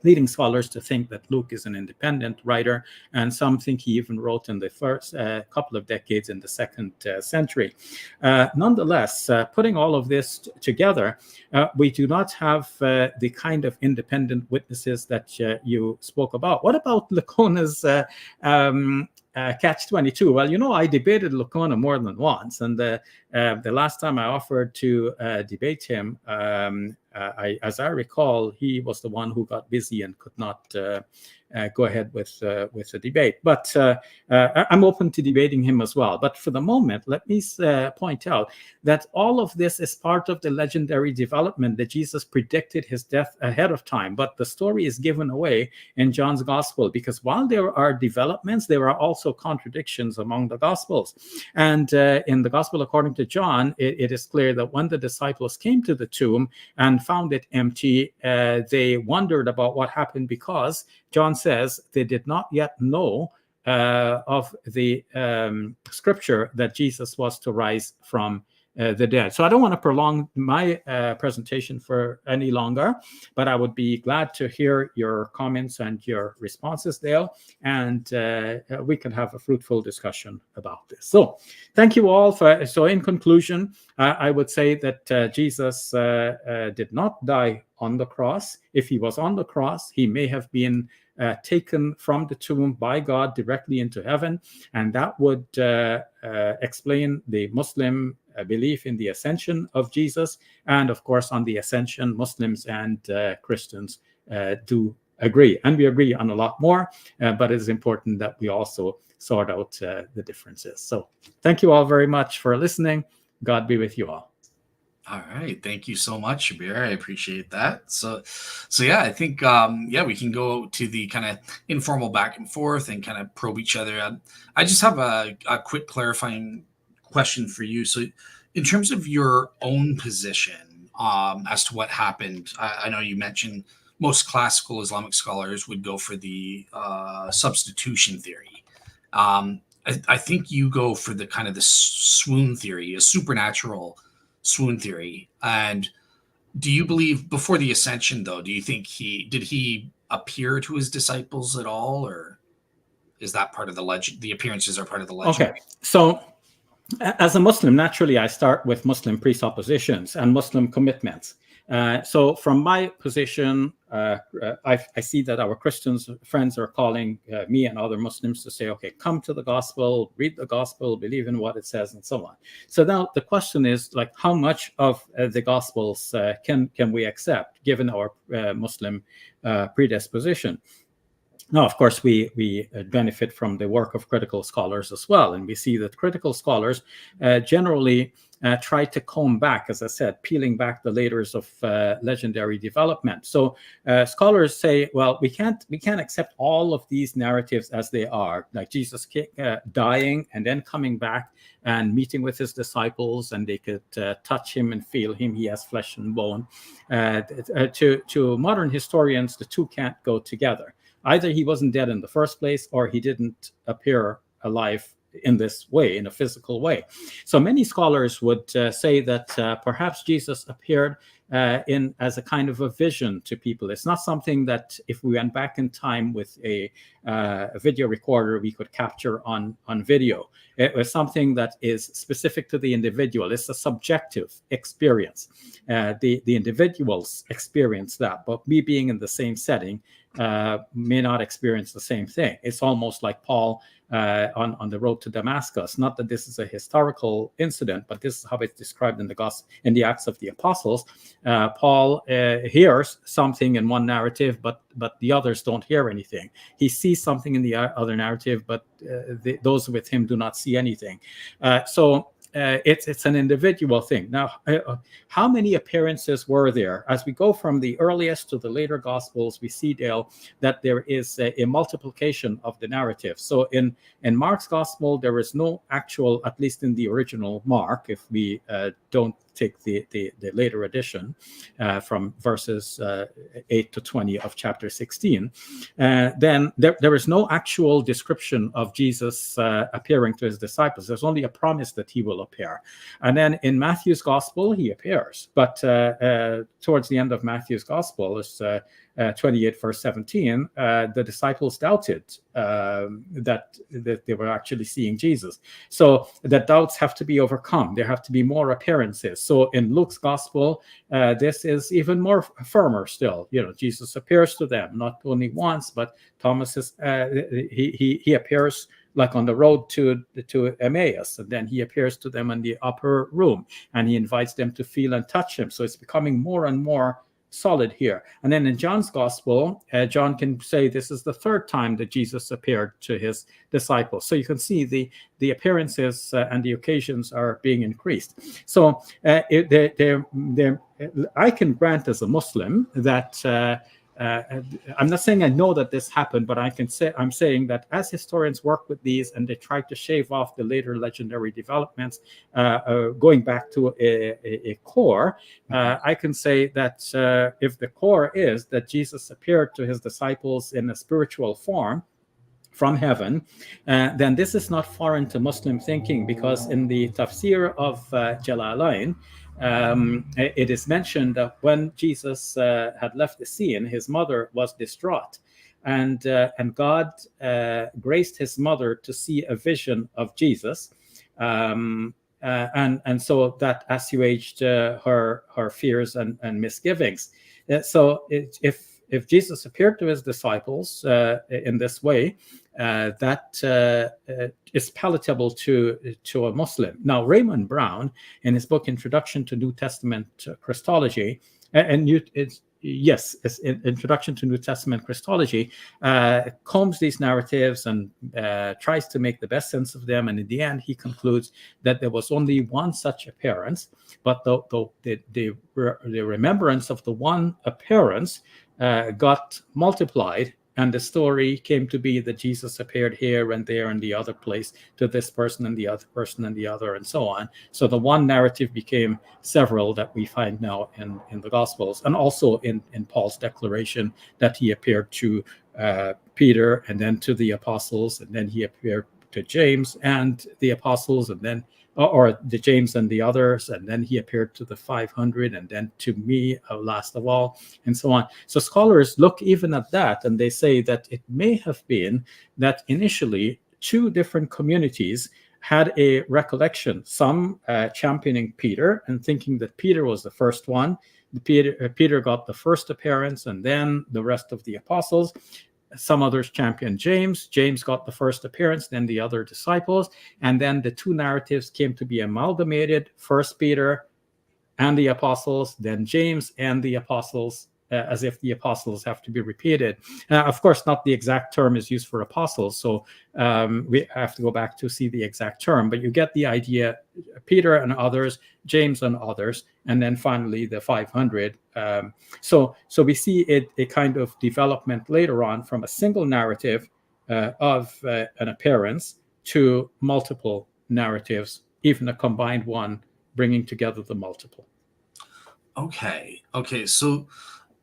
leading scholars to think that Luke is an independent writer, and some think he even wrote in the first couple of decades in the second century. Nonetheless, putting all of this together, we do not have the kind of independent witnesses that you spoke about. What about Lacona's catch-22? Well, I debated Lacona more than once, and the last time I offered to debate him, as I recall, he was the one who got busy and could not go ahead with the debate. But I'm open to debating him as well. But for the moment, let me point out that all of this is part of the legendary development that Jesus predicted his death ahead of time. But the story is given away in John's gospel, because while there are developments, there are also contradictions among the gospels. And in the gospel according to John, it is clear that when the disciples came to the tomb and found it empty, they wondered about what happened, because John says they did not yet know of the scripture that Jesus was to rise from the dead. So I don't want to prolong my presentation for any longer, but I would be glad to hear your comments and your responses, Dale, and we can have a fruitful discussion about this. So thank you all. So in conclusion, I would say that Jesus did not die on the cross. If he was on the cross, he may have been taken from the tomb by God directly into heaven, and that would explain the Muslim belief in the ascension of Jesus. And of course, on the ascension, Muslims and Christians do agree, and we agree on a lot more, but it is important that we also sort out the differences. So thank you all very much for listening. God be with you all. All right. Thank you so much, Shabir. I appreciate that. So yeah, I think, we can go to the kind of informal back and forth and kind of probe each other. I just have a quick clarifying question for you. So in terms of your own position as to what happened, I know you mentioned most classical Islamic scholars would go for the substitution theory. I think you go for the kind of the swoon theory, a supernatural swoon theory. And do you believe before the ascension, though, do you think did he appear to his disciples at all, or is that part of the legend? The appearances are part of the legend. Okay, so as a Muslim, naturally, I start with Muslim presuppositions and Muslim commitments. So from my position, I see that our Christian friends are calling me and other Muslims to say, okay, come to the gospel, read the gospel, believe in what it says, and so on. So now the question is, like, how much of the gospels can we accept given our Muslim predisposition? Now, of course, we benefit from the work of critical scholars as well. And we see that critical scholars generally try to comb back, as I said, peeling back the layers of legendary development. So scholars say, well, we can't accept all of these narratives as they are, like Jesus dying and then coming back and meeting with his disciples, and they could touch him and feel him. He has flesh and bone. To modern historians, the two can't go together. Either he wasn't dead in the first place, or he didn't appear alive in this way, in a physical way. So many scholars would say that perhaps Jesus appeared as a kind of a vision to people. It's not something that if we went back in time with a video recorder, we could capture on video. It was something that is specific to the individual. It's a subjective experience. The individuals experience that, but me being in the same setting may not experience the same thing. It's almost like Paul on the road to Damascus. Not that this is a historical incident, but this is how it's described in the Acts of the Apostles. Paul hears something in one narrative, but the others don't hear anything. He sees something in the other narrative, but those with him do not see anything. So it's an individual thing. Now, how many appearances were there? As we go from the earliest to the later Gospels, we see, Dale, that there is a multiplication of the narrative. So in Mark's Gospel, there is no actual, at least in the original Mark, if we don't take the later edition from verses 8 to 20 of chapter 16, then there is no actual description of Jesus appearing to his disciples. There's only a promise that he will appear. And then in Matthew's Gospel, he appears. But towards the end of Matthew's Gospel, it's 28 verse 17, the disciples doubted that they were actually seeing Jesus. So the doubts have to be overcome. There have to be more appearances. So in Luke's Gospel, this is even more firmer still. Jesus appears to them not only once, but Thomas is he appears like on the road to Emmaus, and then he appears to them in the upper room, and he invites them to feel and touch him. So it's becoming more and more solid here. And then in John's Gospel, John can say this is the third time that Jesus appeared to his disciples. So you can see the appearances and the occasions are being increased. So I can grant as a Muslim that I'm not saying I know that this happened, but I'm saying that as historians work with these and they try to shave off the later legendary developments, going back to a core, I can say that if the core is that Jesus appeared to his disciples in a spiritual form, from heaven, then this is not foreign to Muslim thinking, because in the tafsir of Jalalain, it is mentioned that when Jesus had left the scene, his mother was distraught, and God graced his mother to see a vision of Jesus, and so that assuaged her fears and misgivings. So if Jesus appeared to his disciples in this way, that is palatable to a Muslim. Now, Raymond Brown, in his book Introduction to New Testament Christology, it's Introduction to New Testament Christology, combs these narratives and tries to make the best sense of them. And in the end, he concludes that there was only one such appearance, but the remembrance of the one appearance got multiplied, and the story came to be that Jesus appeared here and there and the other place to this person and the other person and the other, and so on. So the one narrative became several that we find now in the Gospels, and also in Paul's declaration that he appeared to Peter and then to the apostles, and then he appeared to James and the apostles, and then or the James and the others, and then he appeared to the 500, and then to me last of all, and so on. So scholars look even at that, and they say that it may have been that initially two different communities had a recollection, some championing Peter and thinking that Peter was the first one. Peter got the first appearance, and then the rest of the apostles. Some others championed James. James got the first appearance, then the other disciples. And then the two narratives came to be amalgamated, first Peter and the apostles, then James and the apostles, as if the apostles have to be repeated. Of course, not the exact term is used for apostles, so we have to go back to see the exact term, but you get the idea: Peter and others, James and others, and then finally the 500. So we see a kind of development later on from a single narrative of an appearance to multiple narratives, even a combined one, bringing together the multiple. Okay. So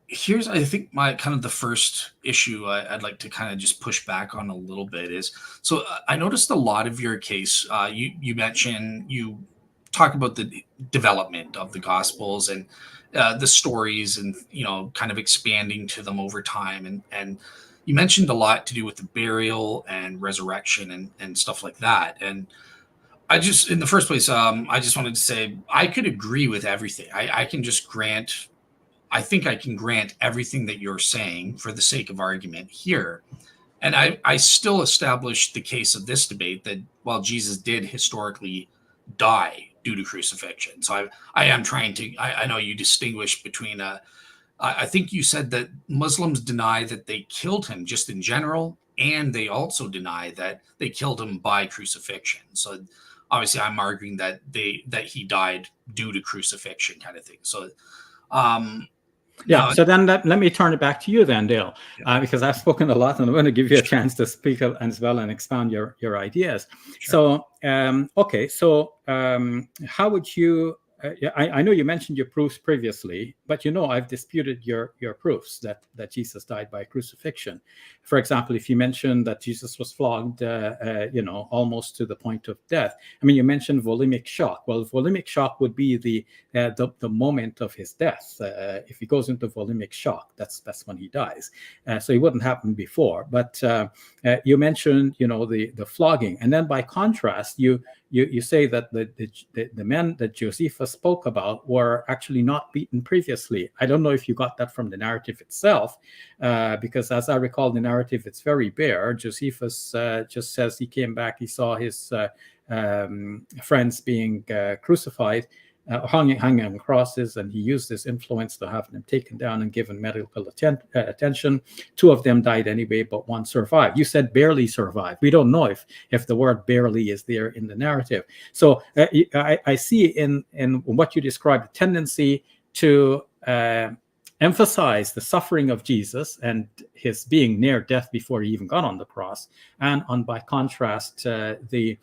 here's, I think, my kind of the first issue I'd like to kind of just push back on a little bit is, so I noticed a lot of your case, you mentioned, you talk about the development of the Gospels and the stories, and, you know, kind of expanding to them over time. And you mentioned a lot to do with the burial and resurrection and stuff like that. And I just, in the first place, I just wanted to say I could agree with everything. I can just grant, I think I can grant everything that you're saying for the sake of argument here. And I still establish the case of this debate that while Jesus did historically die due to crucifixion. So I am trying to, I know you distinguish between, I think you said that Muslims deny that they killed him just in general, and they also deny that they killed him by crucifixion. So obviously I'm arguing that he died due to crucifixion, kind of thing. So, so then let me turn it back to you then, Dale, because I've spoken a lot, and I'm going to give you a chance to speak as well and expound your ideas. Sure. So, how would you, I know you mentioned your proofs previously, but I've disputed your proofs that Jesus died by crucifixion. For example, if you mention that Jesus was flogged, almost to the point of death. I mean, you mentioned volemic shock. Well, volemic shock would be the moment of his death. If he goes into volemic shock, that's when he dies. So it wouldn't happen before. But you mentioned, the flogging, and then by contrast, you say that the men that Josephus spoke about were actually not beaten previously. I don't know if you got that from the narrative itself, because as I recall the narrative, it's very bare. Josephus just says he came back, he saw his friends being crucified, hanging on crosses, and he used his influence to have them taken down and given medical attention. Two of them died anyway, but one survived. You said barely survived. We don't know if the word barely is there in the narrative. So I see in what you described a tendency to emphasize the suffering of Jesus and his being near death before he even got on the cross, and by contrast, the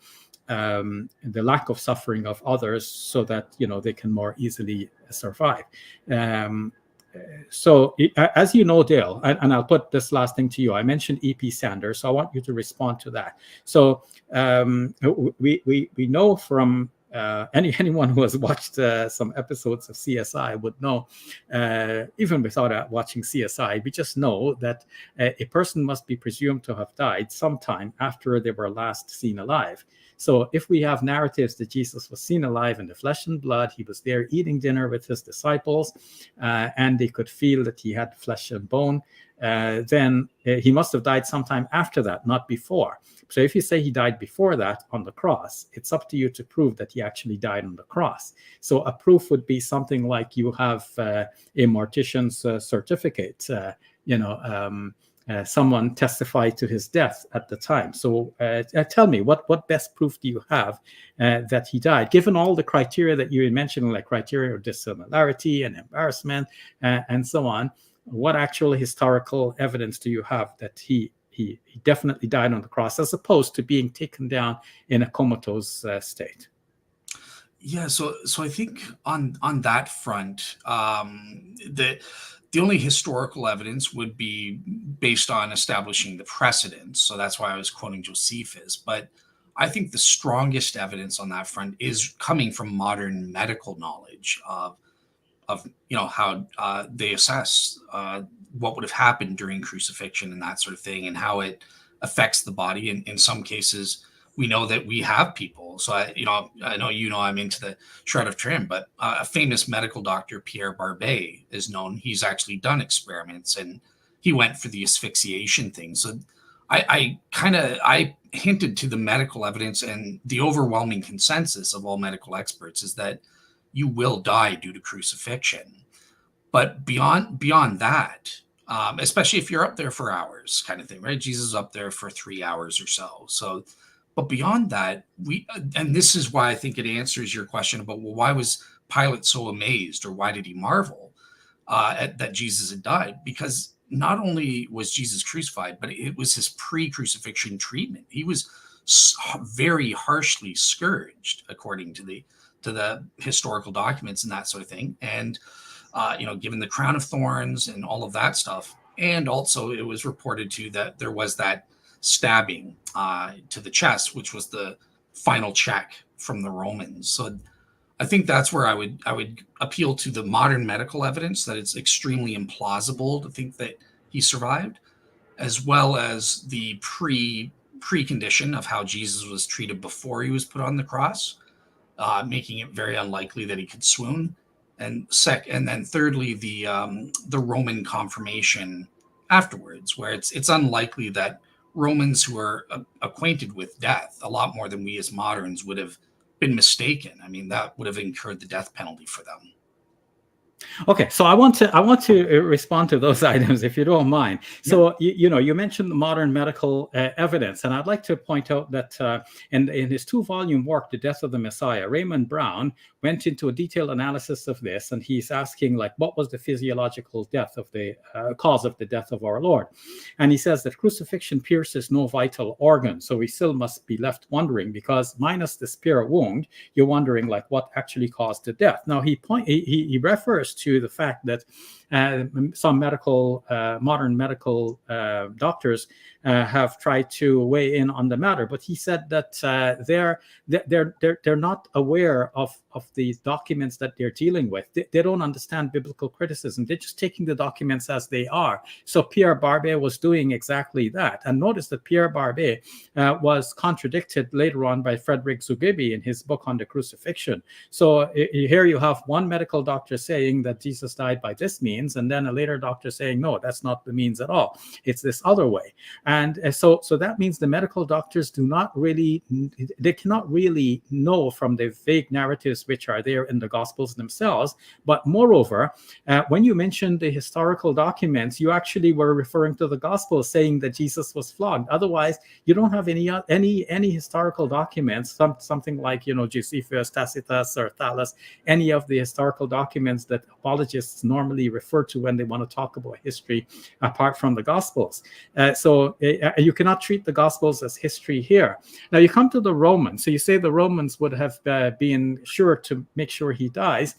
lack of suffering of others, so that they can more easily survive. so as you know, Dale, and I'll put this last thing to you. I mentioned E.P. Sanders, so I want you to respond to that. So we know from anyone who has watched some episodes of CSI would know, even without watching CSI, we just know that a person must be presumed to have died sometime after they were last seen alive. So if we have narratives that Jesus was seen alive in the flesh and blood, he was there eating dinner with his disciples, and they could feel that he had flesh and bone, then he must have died sometime after that, not before. So if you say he died before that on the cross, it's up to you to prove that he actually died on the cross. So a proof would be something like you have a mortician's certificate, someone testified to his death at the time. So tell me, what best proof do you have that he died, given all the criteria that you mentioned, like criteria of dissimilarity and embarrassment and so on? What actual historical evidence do you have that he definitely died on the cross, as opposed to being taken down in a comatose state? Yeah, so I think on that front, the only historical evidence would be based on establishing the precedents. So that's why I was quoting Josephus. But I think the strongest evidence on that front is coming from modern medical knowledge of how they assess what would have happened during crucifixion and that sort of thing, and how it affects the body. And in some cases, we know that we have people. So I know I'm into the Shroud of Turin, but a famous medical doctor, Pierre Barbet, is known. He's actually done experiments, and he went for the asphyxiation thing. So I hinted to the medical evidence, and the overwhelming consensus of all medical experts is that you will die due to crucifixion. But beyond that, especially if you're up there for hours, kind of thing, right? Jesus is up there for 3 hours or so. So, but beyond that, and this is why I think it answers your question about, well, why was Pilate so amazed, or why did he marvel that Jesus had died? Because not only was Jesus crucified, but it was his pre-crucifixion treatment. He was very harshly scourged, according to the historical documents and that sort of thing. And, given the crown of thorns and all of that stuff. And also it was reported too that there was that stabbing to the chest, which was the final check from the Romans. So I think that's where I would appeal to the modern medical evidence, that it's extremely implausible to think that he survived, as well as the precondition of how Jesus was treated before he was put on the cross, making it very unlikely that he could swoon. And then thirdly, the Roman confirmation afterwards, where it's unlikely that Romans who are acquainted with death a lot more than we as moderns would have been mistaken. I mean, that would have incurred the death penalty for them. Okay, so I want to respond to those items, if you don't mind. So you mentioned the modern medical evidence, and I'd like to point out that in his 2-volume work, The Death of the Messiah, Raymond Brown went into a detailed analysis of this, and he's asking, like, what was the physiological death of the cause of the death of our Lord? And he says that crucifixion pierces no vital organ, so we still must be left wondering, because minus the spear wound, you're wondering, like, what actually caused the death. Now he refers to the fact that some modern medical doctors have tried to weigh in on the matter, but he said that they're not aware of the documents that they're dealing with. They don't understand biblical criticism. They're just taking the documents as they are. So Pierre Barbet was doing exactly that. And notice that Pierre Barbet was contradicted later on by Frederick Zugibe in his book on the crucifixion. So here you have one medical doctor saying that Jesus died by this means, and then a later doctor saying, no, that's not the means at all. It's this other way. And so that means the medical doctors cannot really know from the vague narratives which are there in the Gospels themselves. But moreover, when you mentioned the historical documents, you actually were referring to the Gospels, saying that Jesus was flogged. Otherwise, you don't have any historical documents, something like, Josephus, Tacitus, or Thales, any of the historical documents that apologists normally refer to when they want to talk about history apart from the Gospels. So you cannot treat the Gospels as history here. Now you come to the Romans. So you say the Romans would have been sure to make sure he dies.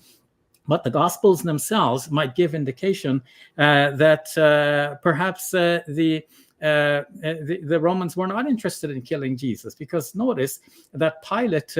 But the Gospels themselves might give indication that perhaps the Romans were not interested in killing Jesus, because notice that Pilate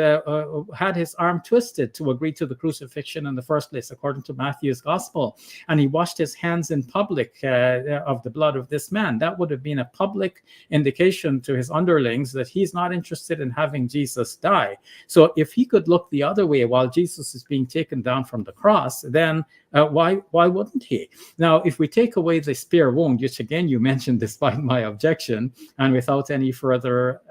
had his arm twisted to agree to the crucifixion in the first place, according to Matthew's Gospel, and he washed his hands in public of the blood of this man. That would have been a public indication to his underlings that he's not interested in having Jesus die. So if he could look the other way while Jesus is being taken down from the cross, then why wouldn't he? Now, if we take away the spear wound, which again you mentioned despite my objection and without any further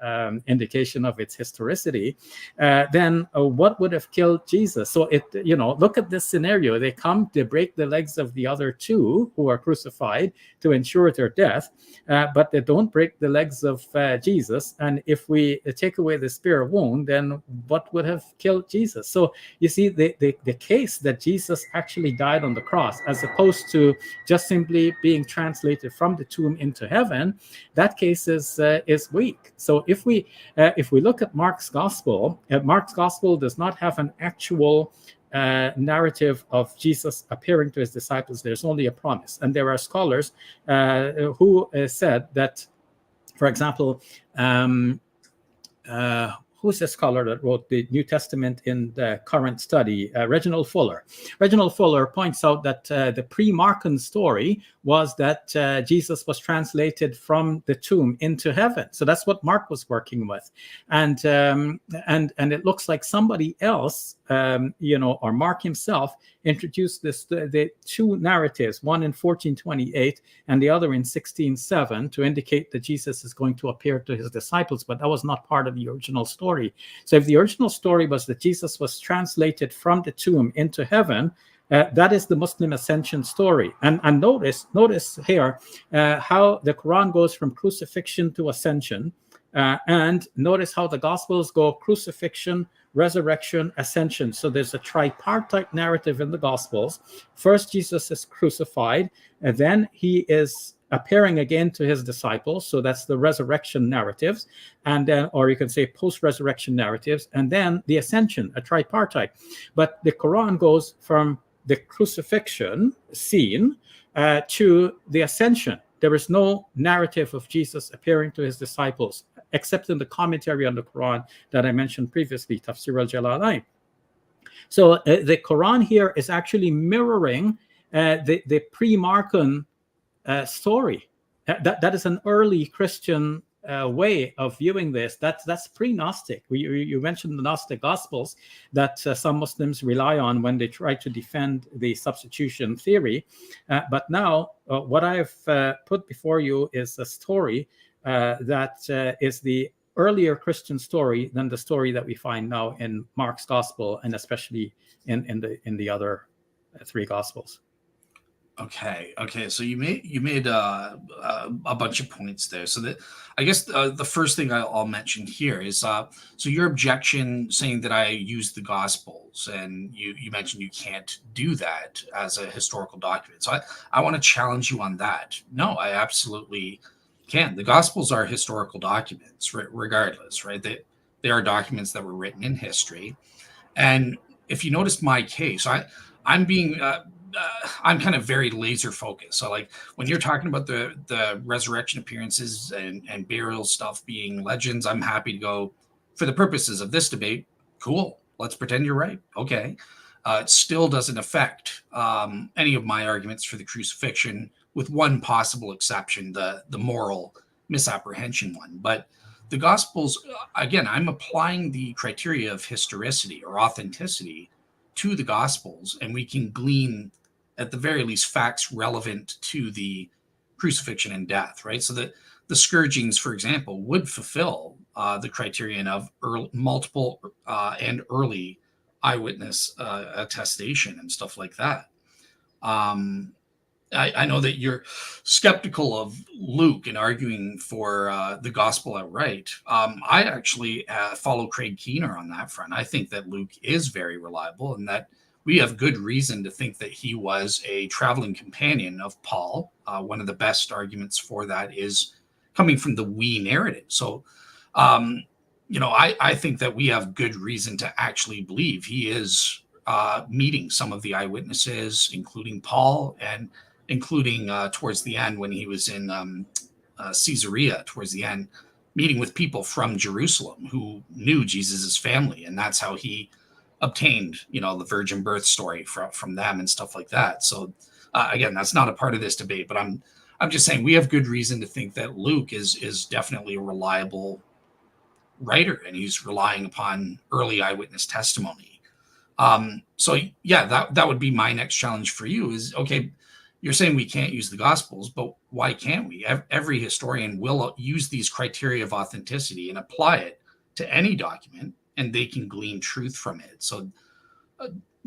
indication of its historicity, then what would have killed Jesus? So look at this scenario. They come, they break the legs of the other two who are crucified to ensure their death, but they don't break the legs of Jesus. And if we take away the spear wound, then what would have killed Jesus? So you see, the case that Jesus actually died on the cross, as opposed to just simply being translated from the tomb into heaven, that case is weak. So if we look at Mark's gospel does not have an actual narrative of Jesus appearing to his disciples. There's only a promise, and there are scholars who said that, for example, who's the scholar that wrote the New Testament in the current study? Reginald Fuller. Reginald Fuller points out that the pre-Markan story was that Jesus was translated from the tomb into heaven. So that's what Mark was working with, and it looks like somebody else, or Mark himself, introduced the two narratives, one in 1428 and the other in 16:7, to indicate that Jesus is going to appear to his disciples, but that was not part of the original story. So if the original story was that Jesus was translated from the tomb into heaven, that is the Muslim ascension story. And notice here how the Quran goes from crucifixion to ascension. And notice how the Gospels go crucifixion, resurrection, ascension. So there's a tripartite narrative in the Gospels. First, Jesus is crucified, and then he is appearing again to his disciples. So that's the resurrection narratives, and then, or you can say post-resurrection narratives, and then the ascension, a tripartite. But the Quran goes from the crucifixion scene to the ascension. There is no narrative of Jesus appearing to his disciples, except in the commentary on the Quran that I mentioned previously, Tafsir al-Jalalain. So the Quran here is actually mirroring the pre-Markan story. That is an early Christian way of viewing this. That's pre-Gnostic. You mentioned the Gnostic Gospels that some Muslims rely on when they try to defend the substitution theory. But now what I've put before you is a story that is the earlier Christian story than the story that we find now in Mark's Gospel, and especially in the other three Gospels. Okay. So you made a bunch of points there. So that, I guess the first thing I'll mention here is so your objection saying that I used the Gospels, and you mentioned you can't do that as a historical document. So I want to challenge you on that. No, I absolutely can. The Gospels are historical documents, regardless, right? They are documents that were written in history. And if you notice my case, I'm being I'm kind of very laser focused. So like when you're talking about the resurrection appearances and burial stuff being legends, I'm happy to go, for the purposes of this debate, cool, let's pretend you're right. Okay. It still doesn't affect any of my arguments for the crucifixion, with one possible exception, the moral misapprehension one. But the Gospels, again, I'm applying the criteria of historicity or authenticity to the Gospels, and we can glean, at the very least, facts relevant to the crucifixion and death, right? So that the scourgings, for example, would fulfill the criterion of multiple and early eyewitness attestation and stuff like that. I know that you're skeptical of Luke and arguing for the gospel outright. I actually follow Craig Keener on that front. I think that Luke is very reliable, and that we have good reason to think that he was a traveling companion of Paul. One of the best arguments for that is coming from the we narrative. So, I think that we have good reason to actually believe he is meeting some of the eyewitnesses, including Paul, and including towards the end when he was in Caesarea, towards the end, meeting with people from Jerusalem who knew Jesus's family, and that's how he obtained, the virgin birth story from them and stuff like that. So again, that's not a part of this debate, but I'm just saying we have good reason to think that Luke is definitely a reliable writer, and he's relying upon early eyewitness testimony. So yeah, that would be my next challenge for you is, okay, you're saying we can't use the Gospels, but why can't we? Every historian will use these criteria of authenticity and apply it to any document, and they can glean truth from it. So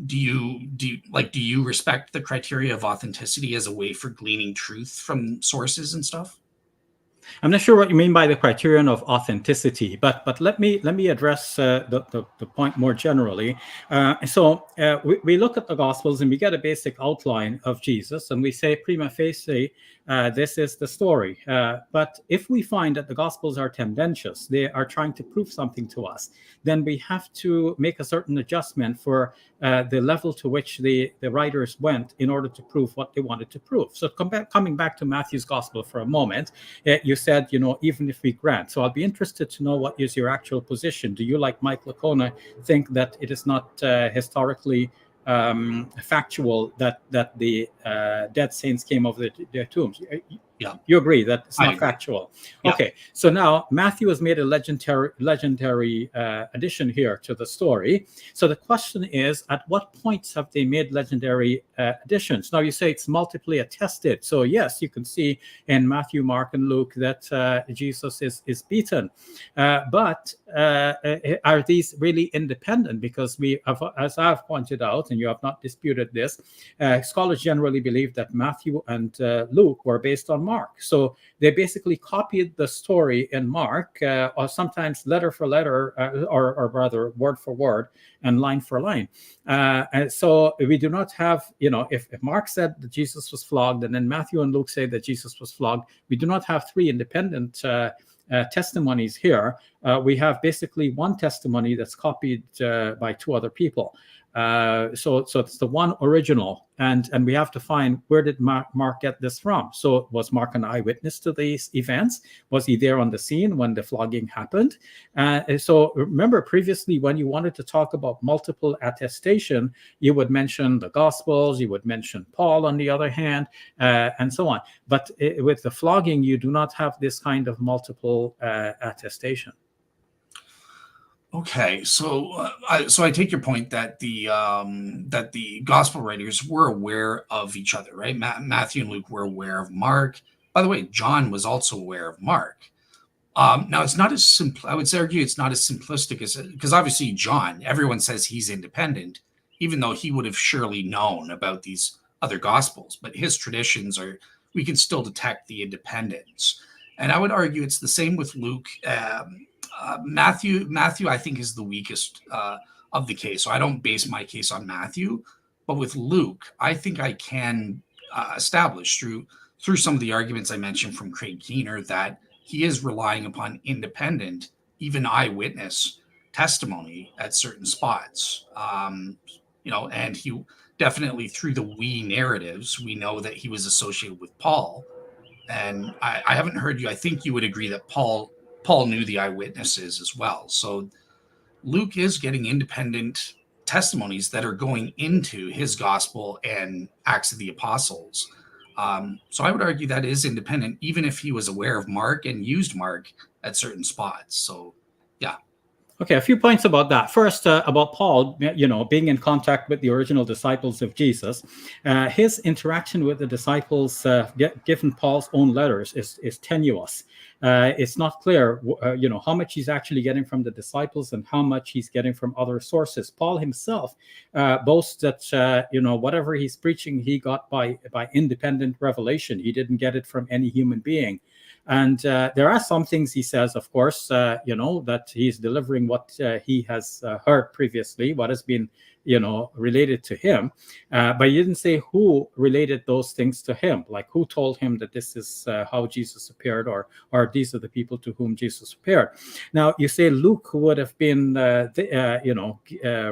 do you respect the criteria of authenticity as a way for gleaning truth from sources and stuff? I'm not sure what you mean by the criterion of authenticity, but let me address the point more generally. We look at the Gospels and we get a basic outline of Jesus, and we say prima facie, this is the story. But if we find that the Gospels are tendentious, they are trying to prove something to us, then we have to make a certain adjustment for the level to which the writers went in order to prove what they wanted to prove. So coming back to Matthew's Gospel for a moment, you said, even if we grant. So I'll be interested to know what is your actual position. Do you, like Mike Lacona, think that it is not historically factual that the dead saints came over their tombs? Yeah, you agree that it's not agree. factual. Yeah. Okay, so now Matthew has made a legendary addition here to the story. So the question is, at what points have they made legendary additions? Now you say it's multiply attested. So yes, you can see in Matthew, Mark, and Luke that Jesus is beaten. But are these really independent? Because we have, as I've pointed out, and you have not disputed this, scholars generally believe that Matthew and Luke were based on Mark. So they basically copied the story in Mark, or sometimes letter for letter, or rather word for word and line for line. And so we do not have, if Mark said that Jesus was flogged, and then Matthew and Luke say that Jesus was flogged, we do not have three independent testimonies here. We have basically one testimony that's copied by two other people. So it's the one original, and we have to find, where did Mark get this from? So was Mark an eyewitness to these events? Was he there on the scene when the flogging happened? So remember, previously, when you wanted to talk about multiple attestation, you would mention the Gospels, you would mention Paul on the other hand, and so on. But with the flogging, you do not have this kind of multiple attestation. Okay, so I take your point that the gospel writers were aware of each other, right? Matthew and Luke were aware of Mark. By the way, John was also aware of Mark. Now, it's not as simple. I would argue it's not as simplistic as, because obviously John, everyone says he's independent, even though he would have surely known about these other gospels. But his traditions we can still detect the independence. And I would argue it's the same with Luke. Matthew, I think, is the weakest of the case. So I don't base my case on Matthew, but with Luke, I think I can establish through some of the arguments I mentioned from Craig Keener that he is relying upon independent, even eyewitness testimony at certain spots. And he definitely, through the we narratives, we know that he was associated with Paul. And I haven't heard you. I think you would agree that Paul knew the eyewitnesses as well. So Luke is getting independent testimonies that are going into his gospel and Acts of the Apostles. So I would argue that is independent, even if he was aware of Mark and used Mark at certain spots. So, yeah. Okay, a few points about that. First, about Paul, being in contact with the original disciples of Jesus. His interaction with the disciples, given Paul's own letters, is tenuous. It's not clear, how much he's actually getting from the disciples and how much he's getting from other sources. Paul himself boasts that, whatever he's preaching, he got by independent revelation. He didn't get it from any human being. And there are some things he says, of course, that he's delivering what he has heard previously, what has been related to him, but he didn't say who related those things to him, like who told him that this is how Jesus appeared, or these are the people to whom Jesus appeared. Now, you say Luke would have been,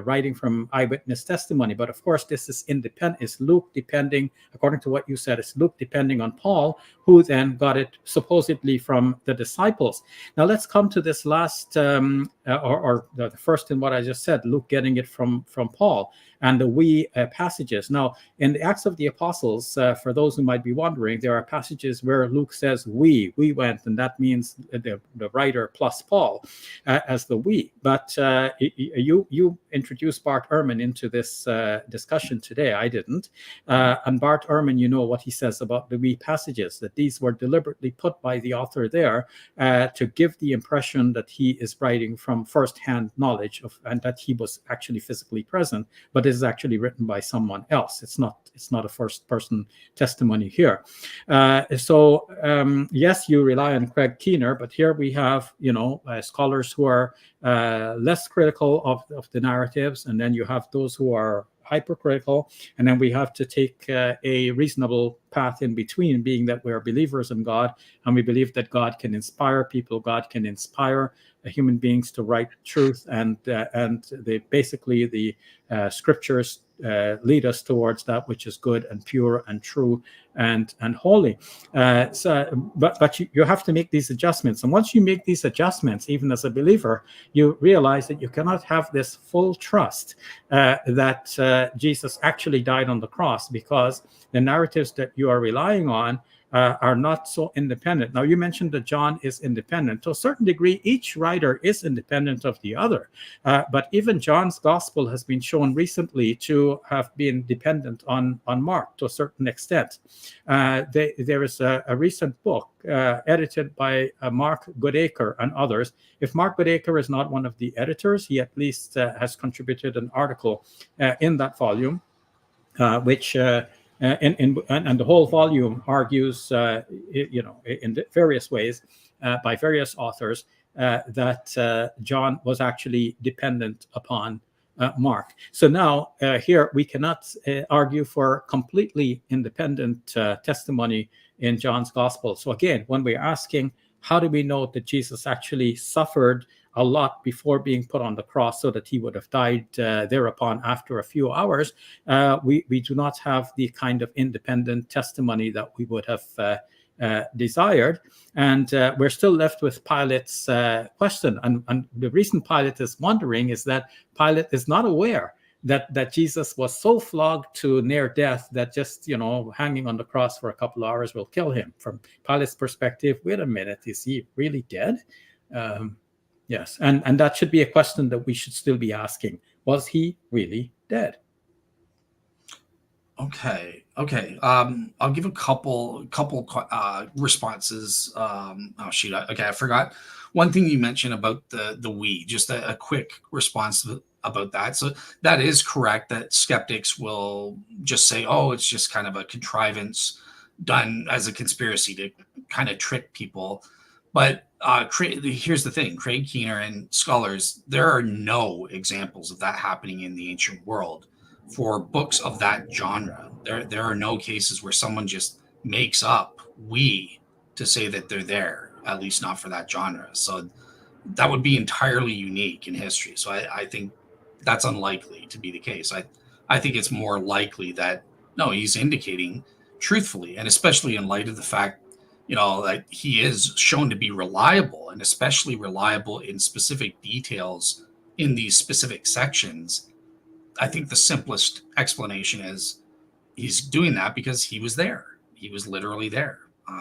writing from eyewitness testimony, but of course, this is independent. It's Luke depending, according to what you said, it's Luke depending on Paul, who then got it supposedly from the disciples. Now, let's come to this last, or the first in what I just said, Luke getting it from Paul, and the we passages. Now, in the Acts of the Apostles, for those who might be wondering, there are passages where Luke says we went, and that means the writer plus Paul as the we. But you introduced Bart Ehrman into this discussion today. I didn't. And Bart Ehrman, you know what he says about the we passages, that these were deliberately put by the author there to give the impression that he is writing from first-hand knowledge of, and that he was actually physically present, but is actually written by someone else. It's not a first-person testimony here. Yes, you rely on Craig Keener, but here we have scholars who are less critical of the narratives, and then you have those who are hypercritical, and then we have to take a reasonable path in between, being that we are believers in God, and we believe that God can inspire people, God can inspire human beings to write truth, and basically the scriptures lead us towards that which is good and pure and true and holy. But you have to make these adjustments, and once you make these adjustments, even as a believer, you realize that you cannot have this full trust that Jesus actually died on the cross, because the narratives that you are relying on are not so independent. Now, you mentioned that John is independent. To a certain degree, each writer is independent of the other. But even John's gospel has been shown recently to have been dependent on Mark to a certain extent. There is a recent book edited by Mark Goodacre and others. If Mark Goodacre is not one of the editors, he at least has contributed an article in that volume, which and the whole volume argues, in various ways, by various authors, that John was actually dependent upon Mark. So now here we cannot argue for completely independent testimony in John's gospel. So again, when we're asking, how do we know that Jesus actually suffered a lot before being put on the cross so that he would have died thereupon after a few hours, we do not have the kind of independent testimony that we would have desired. And we're still left with Pilate's question. And the reason Pilate is wondering is that Pilate is not aware that Jesus was so flogged to near death that just, hanging on the cross for a couple of hours will kill him. From Pilate's perspective, wait a minute, is he really dead? Yes, and that should be a question that we should still be asking. Was he really dead? Okay. I'll give a couple responses. I forgot one thing you mentioned about the we. Just a quick response about that. So that is correct, that skeptics will just say, oh, it's just kind of a contrivance done as a conspiracy to kind of trick people. But here's the thing, Craig Keener and scholars, there are no examples of that happening in the ancient world for books of that genre. There are no cases where someone just makes up we to say that they're there, at least not for that genre. So that would be entirely unique in history. So I think that's unlikely to be the case. I think it's more likely that, no, he's indicating truthfully, and especially in light of the fact, that he is shown to be reliable, and especially reliable in specific details in these specific sections. I think the simplest explanation is he's doing that because he was there. He was literally there.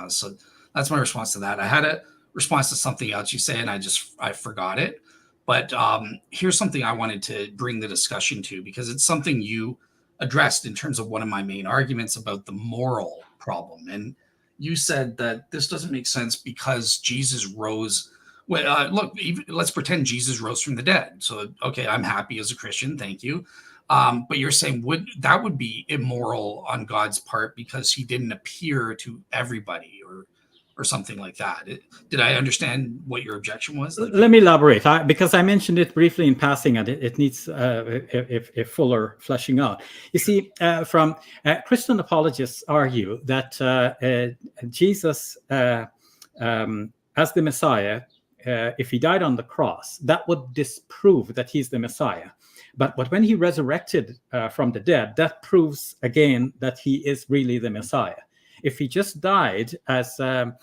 So that's my response to that. I had a response to something else you say, and I forgot it. But here's something I wanted to bring the discussion to, because it's something you addressed in terms of one of my main arguments about the moral problem. And you said that this doesn't make sense because Jesus rose. Well, look, let's pretend Jesus rose from the dead. So, okay, I'm happy as a Christian. Thank you. But you're saying that would be immoral on God's part because he didn't appear to everybody, or or something like that. Did I understand what your objection was? Let me elaborate, because I mentioned it briefly in passing, and it needs a fuller fleshing out. You see, from Christian apologists argue that Jesus, as the Messiah, if he died on the cross, that would disprove that he's the Messiah. But when he resurrected from the dead, that proves again that he is really the Messiah. If he just died as in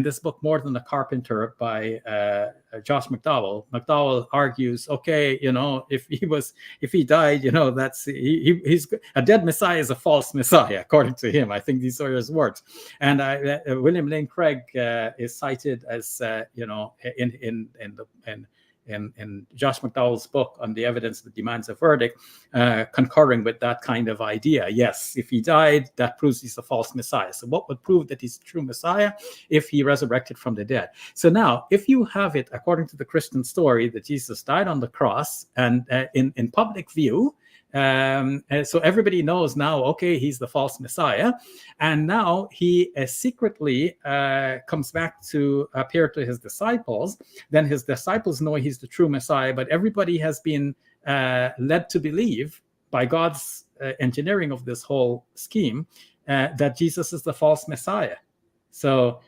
this book, More Than a Carpenter by Josh McDowell argues, okay, if he died, that's he's a dead Messiah is a false Messiah, according to him. I think these are his words. And William Lane Craig is cited as in Josh McDowell's book on the evidence that demands a verdict, concurring with that kind of idea. Yes, if he died, that proves he's a false Messiah. So what would prove that he's a true Messiah? If he resurrected from the dead. So now, if you have it according to the Christian story that Jesus died on the cross and in public view, so everybody knows now, okay, he's the false Messiah. And now he secretly comes back to appear to his disciples. Then his disciples know he's the true Messiah, but everybody has been led to believe by God's engineering of this whole scheme that Jesus is the false Messiah. So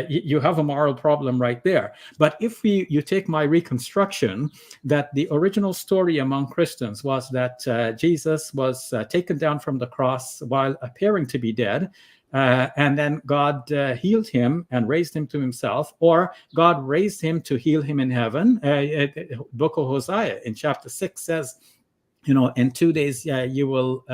you have a moral problem right there. But if you take my reconstruction, that the original story among Christians was that Jesus was taken down from the cross while appearing to be dead, and then God healed him and raised him to himself, or God raised him to heal him in heaven. Book of Hosea in chapter 6 says, in 2 days you will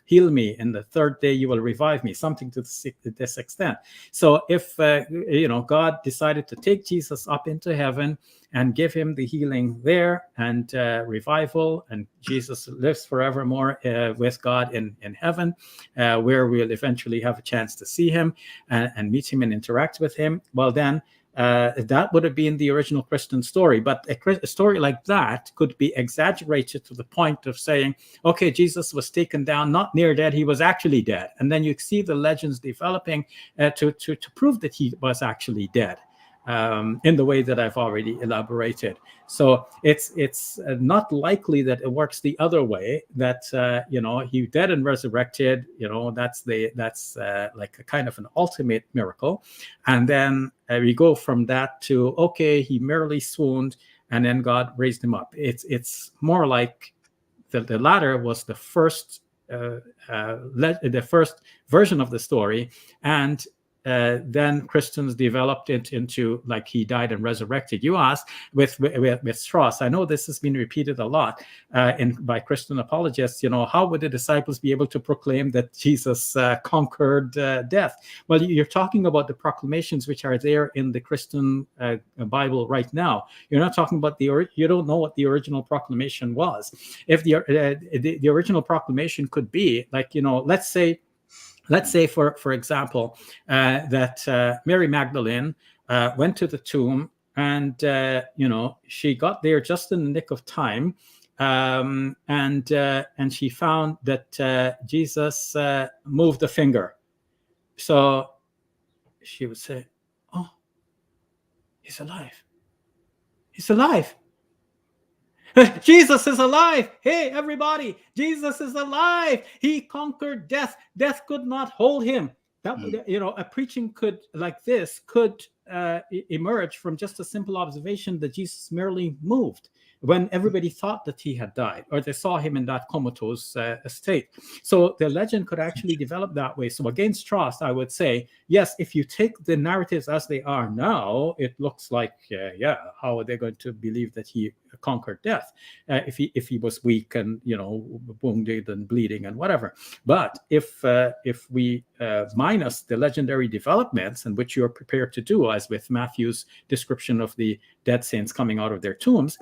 heal me, and the third day you will revive me, something to this extent. So if God decided to take Jesus up into heaven and give him the healing there and revival, and Jesus lives forevermore with God in heaven, where we'll eventually have a chance to see him and meet him and interact with him, well then that would have been the original Christian story. But a story like that could be exaggerated to the point of saying, okay, Jesus was taken down, not near dead, he was actually dead. And then you see the legends developing to prove that he was actually dead. In the way that I've already elaborated. So it's not likely that it works the other way, that he dead and resurrected, that's like a kind of an ultimate miracle. And then we go from that to, okay, he merely swooned and then God raised him up. It's more like the latter was the first version of the story, and then Christians developed it into like he died and resurrected. You asked with Strauss. I know this has been repeated a lot by Christian apologists. How would the disciples be able to proclaim that Jesus conquered death? Well, you're talking about the proclamations which are there in the Christian Bible right now. You're not talking about you don't know what the original proclamation was. If the original proclamation could be like, let's say, for example, that Mary Magdalene went to the tomb, and she got there just in the nick of time, and she found that Jesus moved a finger. So she would say, "Oh, he's alive! He's alive! Jesus is alive! Hey, everybody! Jesus is alive! He conquered death. Death could not hold him." That a preaching like this could emerge from just a simple observation that Jesus merely moved when everybody thought that he had died, or they saw him in that comatose state. So the legend could actually develop that way. So against Strauss, I would say, yes, if you take the narratives as they are now, it looks like, how are they going to believe that he conquered death if he was weak and wounded and bleeding and whatever? But if we minus the legendary developments, and which you're prepared to do, as with Matthew's description of the dead saints coming out of their tombs,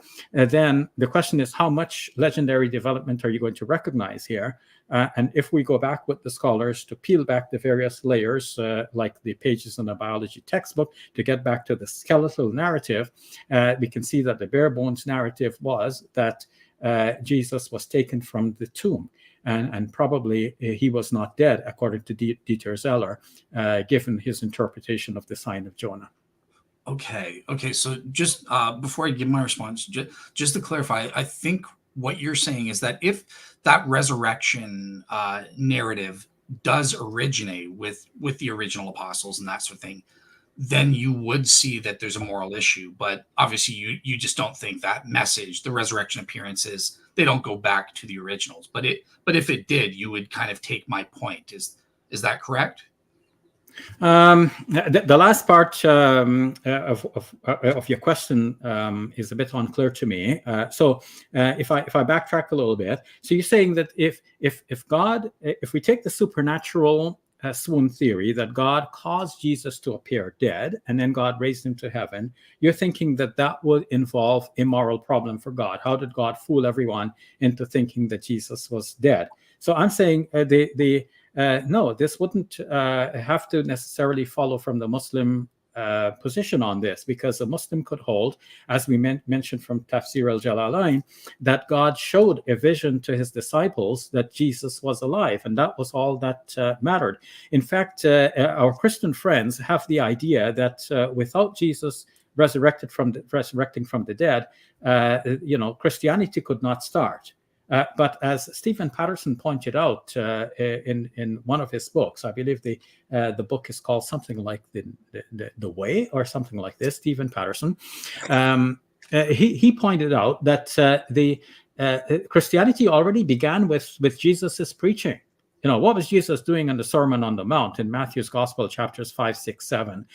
then the question is, how much legendary development are you going to recognize here? And if we go back with the scholars to peel back the various layers, like the pages in a biology textbook, to get back to the skeletal narrative, we can see that the bare bones narrative was that Jesus was taken from the tomb. and probably he was not dead, according to Dieter Zeller, given his interpretation of the sign of Jonah. Okay. So just before I give my response, just to clarify, I think what you're saying is that if that resurrection narrative does originate with the original apostles and that sort of thing, then you would see that there's a moral issue. But obviously, you just don't think that message, the resurrection appearances, they don't go back to the originals. But if it did, you would kind of take my point. Is that correct? The last part of your question is a bit unclear to me. So if I backtrack a little bit, so you're saying that if we take the supernatural swoon theory, that God caused Jesus to appear dead and then God raised him to heaven, you're thinking that that would involve a moral problem for God. How did God fool everyone into thinking that Jesus was dead? So I'm saying no, this wouldn't have to necessarily follow from the Muslim position on this, because a Muslim could hold, as we mentioned from Tafsir al-Jalalain, that God showed a vision to his disciples that Jesus was alive, and that was all that mattered. In fact, our Christian friends have the idea that without Jesus resurrecting from the dead, Christianity could not start. But as Stephen Patterson pointed out in one of his books, I believe the book is called something like the Way or something like this, Stephen Patterson, he pointed out that the Christianity already began with Jesus's preaching. What was Jesus doing in the Sermon on the Mount in Matthew's Gospel, chapters 5, 6, 7?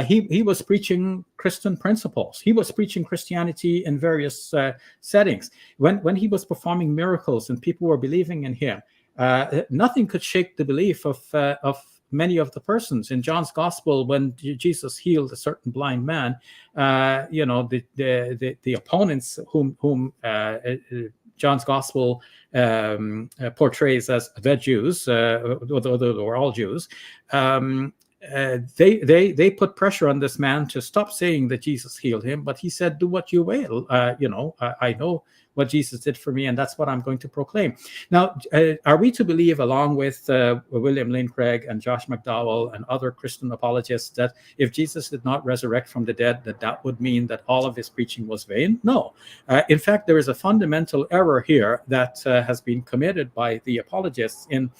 He was preaching Christian principles. He was preaching Christianity in various settings. When he was performing miracles and people were believing in him, nothing could shake the belief of many of the persons. In John's Gospel, when Jesus healed a certain blind man, the opponents whom John's Gospel portrays as the Jews, although they were all Jews, they put pressure on this man to stop saying that Jesus healed him, but he said, "Do what you will. I know what Jesus did for me, and that's what I'm going to proclaim." Now, are we to believe, along with William Lane Craig and Josh McDowell and other Christian apologists, that if Jesus did not resurrect from the dead, that would mean that all of his preaching was vain? No. In fact, there is a fundamental error here that has been committed by the apologists in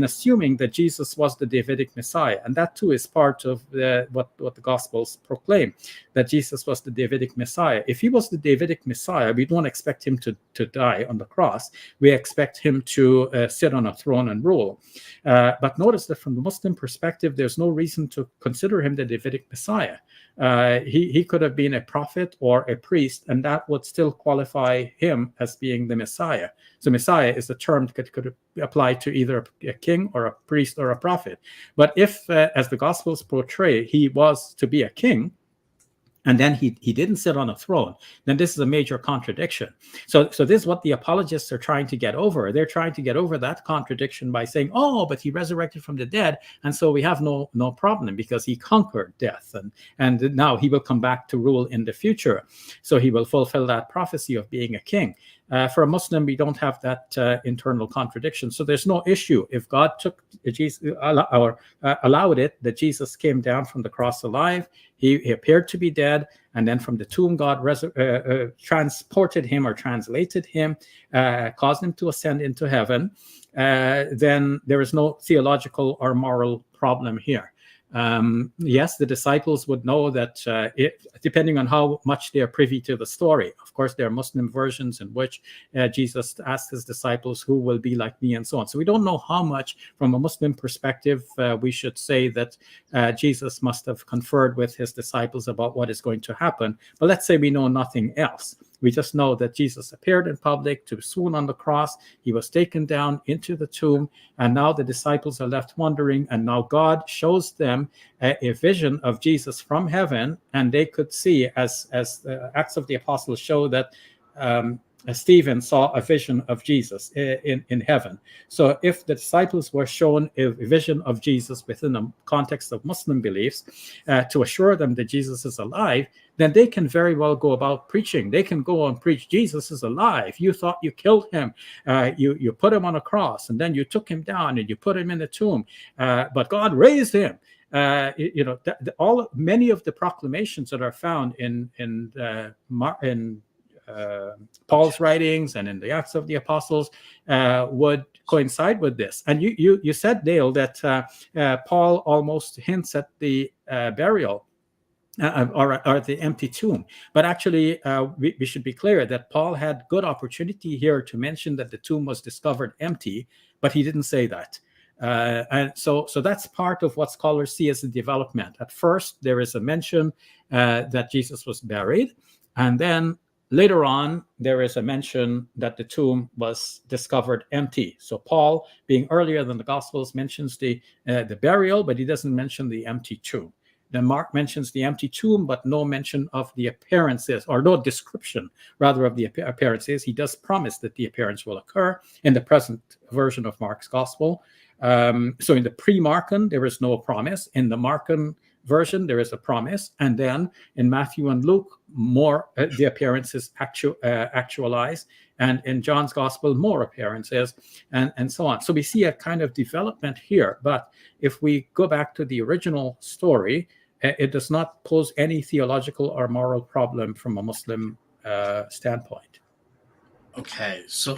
assuming that Jesus was the Davidic Messiah, and that too is part of what the Gospels proclaim, that Jesus was the Davidic Messiah. If he was the Davidic Messiah, we don't expect him to die on the cross. We expect him to sit on a throne and rule. But notice that from the Muslim perspective, there's no reason to consider him the Davidic Messiah. He could have been a prophet or a priest, and that would still qualify him as being the Messiah. So Messiah is a term that could apply to either a king or a priest or a prophet. But if, as the Gospels portray, he was to be a king, and then he didn't sit on a throne, then this is a major contradiction. So this is what the apologists are trying to get over. They're trying to get over that contradiction by saying, oh, but he resurrected from the dead, and so we have no problem because he conquered death, and now he will come back to rule in the future. So he will fulfill that prophecy of being a king. For a Muslim, we don't have that internal contradiction. So there's no issue. If God took Jesus, allowed it, that Jesus came down from the cross alive, he appeared to be dead, and then from the tomb, God transported him or translated him, caused him to ascend into heaven, then there is no theological or moral problem here. Yes, the disciples would know that depending on how much they are privy to the story. Of course, there are Muslim versions in which Jesus asked his disciples, who will be like me, and so on. So we don't know how much, from a Muslim perspective, we should say that Jesus must have conferred with his disciples about what is going to happen. But let's say we know nothing else. We just know that Jesus appeared in public to swoon on the cross. He was taken down into the tomb, and now the disciples are left wondering, and now God shows them a vision of Jesus from heaven, and they could see, as the Acts of the Apostles show, that Stephen saw a vision of Jesus in heaven. So if the disciples were shown a vision of Jesus within the context of Muslim beliefs to assure them that Jesus is alive, then they can very well go about preaching. They can go and preach, Jesus is alive. You thought you killed him. You put him on a cross, and then you took him down and you put him in a tomb. But God raised him. Many of the proclamations that are found in Paul's writings and in the Acts of the Apostles would coincide with this. And you said, Dale, that Paul almost hints at the burial or the empty tomb. But actually, we should be clear that Paul had good opportunity here to mention that the tomb was discovered empty, but he didn't say that. And so that's part of what scholars see as a development. At first, there is a mention that Jesus was buried, and then later on, there is a mention that the tomb was discovered empty. So Paul, being earlier than the Gospels, mentions the burial, but he doesn't mention the empty tomb. Then Mark mentions the empty tomb, but no mention of the appearances, or no description, rather, of the appearances. He does promise that the appearance will occur in the present version of Mark's Gospel. So in the pre-Markan, there is no promise. In the Markan version, there is a promise. And then in Matthew and Luke, more the appearances actualize. And in John's Gospel, more appearances, and so on. So we see a kind of development here. But if we go back to the original story, it does not pose any theological or moral problem from a Muslim standpoint. Okay, so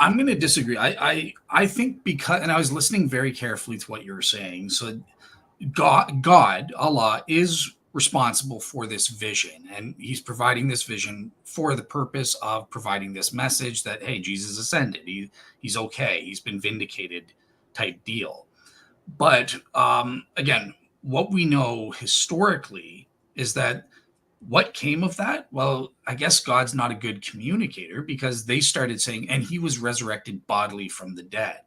I'm going to disagree. I think because, and I was listening very carefully to what you were saying. So God, Allah, is responsible for this vision, and he's providing this vision for the purpose of providing this message that, hey, Jesus ascended. He's okay. He's been vindicated type deal. But again, what we know historically is that what came of that? Well, I guess God's not a good communicator, because they started saying, and he was resurrected bodily from the dead.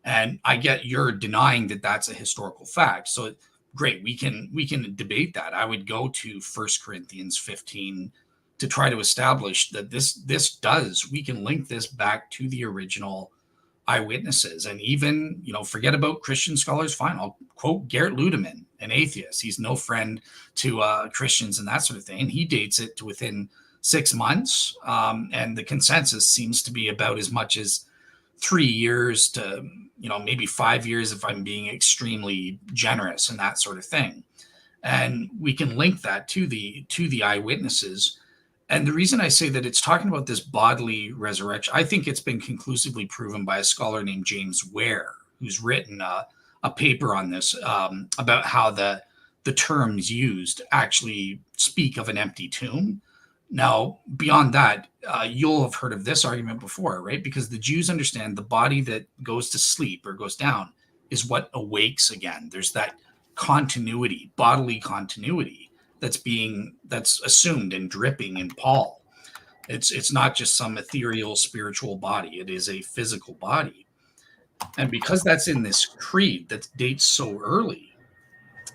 And I get you're denying that that's a historical fact. So great, we can debate that. I would go to 1 Corinthians 15 to try to establish that we can link this back to the original eyewitnesses. And even, forget about Christian scholars. Fine, I'll quote Gerrit Ludemann, an atheist. He's no friend to Christians and that sort of thing. And he dates it to within 6 months. And the consensus seems to be about as much as 3 years to, maybe 5 years if I'm being extremely generous and that sort of thing. And we can link that to the eyewitnesses. And the reason I say that it's talking about this bodily resurrection, I think it's been conclusively proven by a scholar named James Ware, who's written a paper on this about how the terms used actually speak of an empty tomb. Now, beyond that, you'll have heard of this argument before, right? Because the Jews understand the body that goes to sleep or goes down is what awakes again. There's that continuity, bodily continuity, that's assumed and dripping in Paul. It's not just some ethereal spiritual body. It is a physical body. And because that's in this creed that dates so early,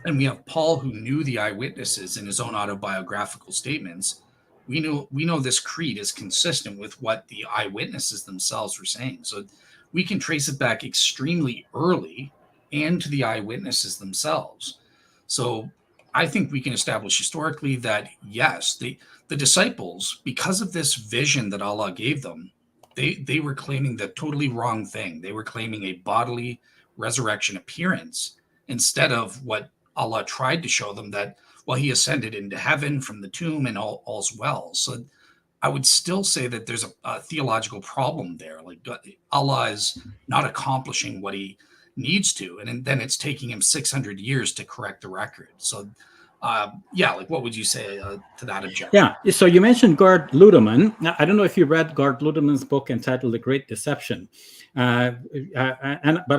and we have Paul who knew the eyewitnesses in his own autobiographical statements, we know this creed is consistent with what the eyewitnesses themselves were saying. So we can trace it back extremely early and to the eyewitnesses themselves. So I think we can establish historically that, yes, the disciples, because of this vision that Allah gave them, they were claiming the totally wrong thing. They were claiming a bodily resurrection appearance instead of what Allah tried to show them, that, well, he ascended into heaven from the tomb and all's well. So I would still say that there's a theological problem there. Like, Allah is not accomplishing what he needs to, and then it's taking him 600 years to correct the record. So what would you say to that objection? Yeah, so you mentioned Gerrit Ludemann. I don't know if you read Gerrit Ludemann's book entitled The Great Deception, but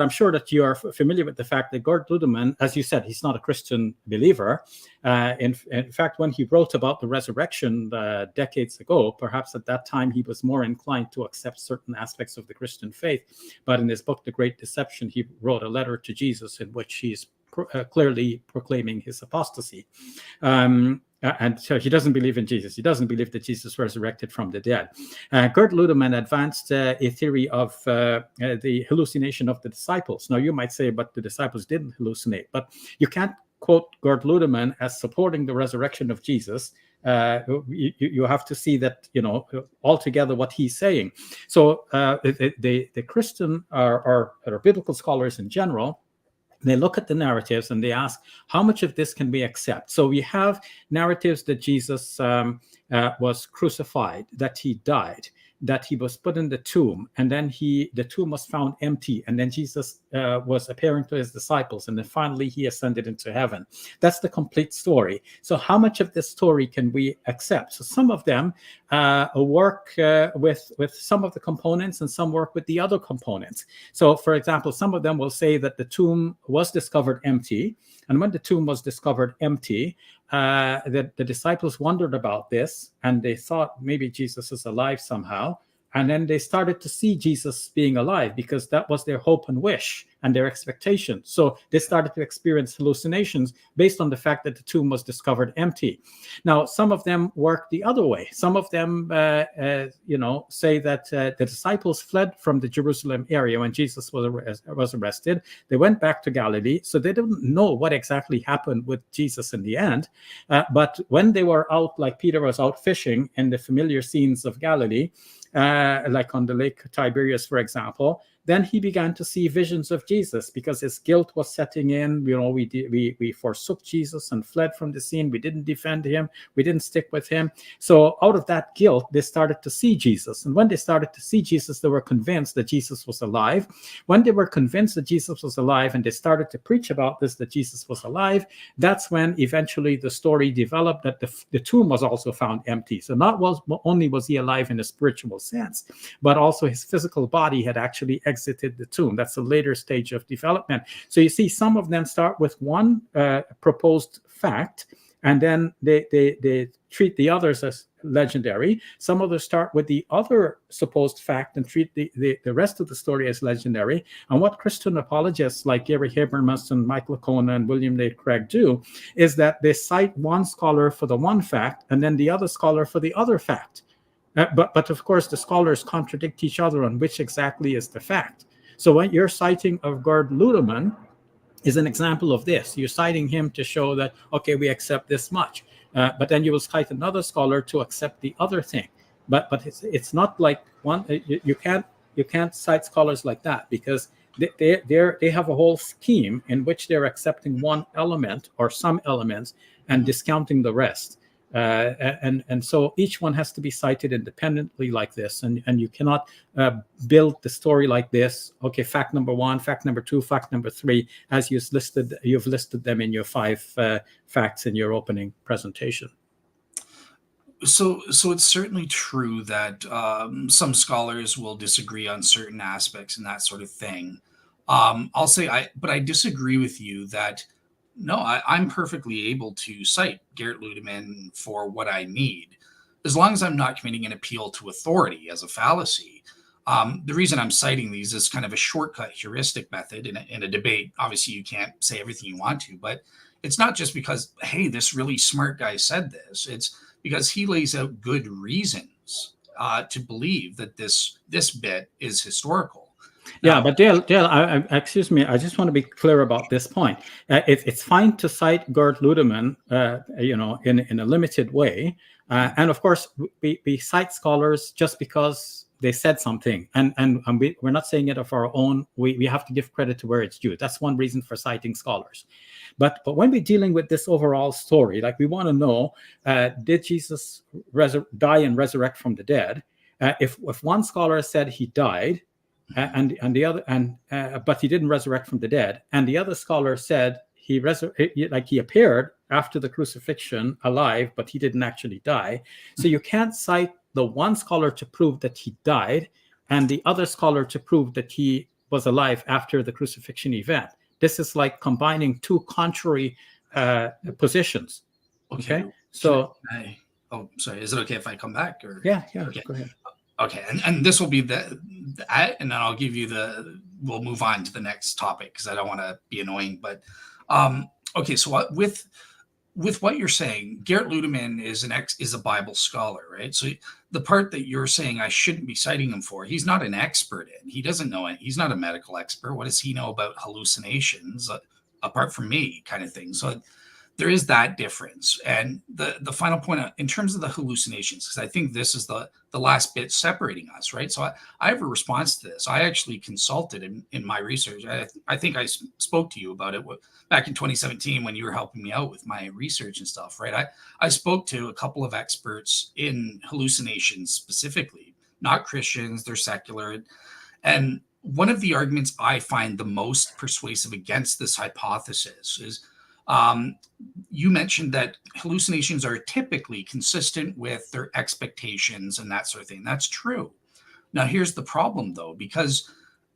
I'm sure that you are familiar with the fact that Gerrit Ludemann, as you said, he's not a Christian believer. In fact, when he wrote about the resurrection decades ago, perhaps at that time he was more inclined to accept certain aspects of the Christian faith. But in his book, The Great Deception, he wrote a letter to Jesus in which he's clearly proclaiming his apostasy. And so he doesn't believe in Jesus. He doesn't believe that Jesus resurrected from the dead. Gerd Ludemann advanced a theory of the hallucination of the disciples. Now, you might say, but the disciples didn't hallucinate. But you can't quote Gerd Ludemann as supporting the resurrection of Jesus. You have to see that, altogether what he's saying. So the Christian or biblical scholars in general, they look at the narratives and they ask, how much of this can we accept? So we have narratives that Jesus was crucified, that he died, that he was put in the tomb, and then the tomb was found empty, and then Jesus was appearing to his disciples, and then finally he ascended into heaven. That's the complete story. So how much of this story can we accept? So some of them work with some of the components, and some work with the other components. So, for example, some of them will say that the tomb was discovered empty, and when the tomb was discovered empty, the disciples wondered about this, and they thought maybe Jesus is alive somehow. And then they started to see Jesus being alive, because that was their hope and wish and their expectation. So they started to experience hallucinations based on the fact that the tomb was discovered empty. Now, some of them work the other way. Some of them, say that the disciples fled from the Jerusalem area when Jesus was arrested. They went back to Galilee, so they didn't know what exactly happened with Jesus in the end. But when they were out, like Peter was out fishing in the familiar scenes of Galilee, like on the Lake Tiberias, for example, then he began to see visions of Jesus, because his guilt was setting in. We forsook Jesus and fled from the scene. We didn't defend him. We didn't stick with him. So out of that guilt, they started to see Jesus. And when they started to see Jesus, they were convinced that Jesus was alive. When they were convinced that Jesus was alive, and they started to preach about this, that Jesus was alive, that's when eventually the story developed that the tomb was also found empty. So not only was he alive in a spiritual sense, but also his physical body had actually exited the tomb. That's a later stage of development. So you see, some of them start with one proposed fact, and then they treat the others as legendary. Some others start with the other supposed fact and treat the rest of the story as legendary. And what Christian apologists like Gary Habermas and Mike Licona and William Lane Craig do is that they cite one scholar for the one fact and then the other scholar for the other fact. But of course, the scholars contradict each other on which exactly is the fact. So when you're citing of Gerd Ludemann is an example of this. You're citing him to show that, okay, we accept this much. But then you will cite another scholar to accept the other thing. But it's not like one. You can't cite scholars like that, because they have a whole scheme in which they're accepting one element or some elements and discounting the rest. And so each one has to be cited independently like this, and you cannot build the story like this. Okay, fact number one, fact number two, fact number three, as you've listed them in your 5 facts in your opening presentation. So it's certainly true that some scholars will disagree on certain aspects and that sort of thing. I'll say I disagree with you that. No, I'm perfectly able to cite Gerd Ludemann for what I need, as long as I'm not committing an appeal to authority as a fallacy. The reason I'm citing these is kind of a shortcut heuristic method in a debate. Obviously, you can't say everything you want to, but it's not just because, hey, this really smart guy said this. It's because he lays out good reasons to believe that this bit is historical. Yeah, but Dale, excuse me. I just want to be clear about this point. It's fine to cite Gerd Ludemann, in a limited way, and of course we cite scholars just because they said something, and we're not saying it of our own. We have to give credit to where it's due. That's one reason for citing scholars. But when we're dealing with this overall story, like we want to know, did Jesus die and resurrect from the dead? If one scholar said he died, and the other, but he didn't resurrect from the dead, and the other scholar said he appeared after the crucifixion alive, but he didn't actually die. So you can't cite the one scholar to prove that he died and the other scholar to prove that he was alive after the crucifixion event. This is like combining two contrary positions. Okay. So sorry. Is it okay if I come back? Or yeah. Okay. Go ahead. Okay, and this will be that, and then I'll give you we'll move on to the next topic because I don't want to be annoying. But okay, so with with what you're saying, Garrett Ludeman is a Bible scholar, right? So the part that you're saying I shouldn't be citing him for, he's not an expert in. He doesn't know it. He's not a medical expert. What does he know about hallucinations, apart from me, kind of thing? So there is that difference. And the final point in terms of the hallucinations, because I think this is the last bit separating us, right? So I have a response to this. I actually consulted in my research. I think I spoke to you about it back in 2017 when you were helping me out with my research and stuff, right? I spoke to a couple of experts in hallucinations specifically, not Christians, they're secular. And one of the arguments I find the most persuasive against this hypothesis is, you mentioned that hallucinations are typically consistent with their expectations and that sort of thing. That's true. Now, here's the problem, though, because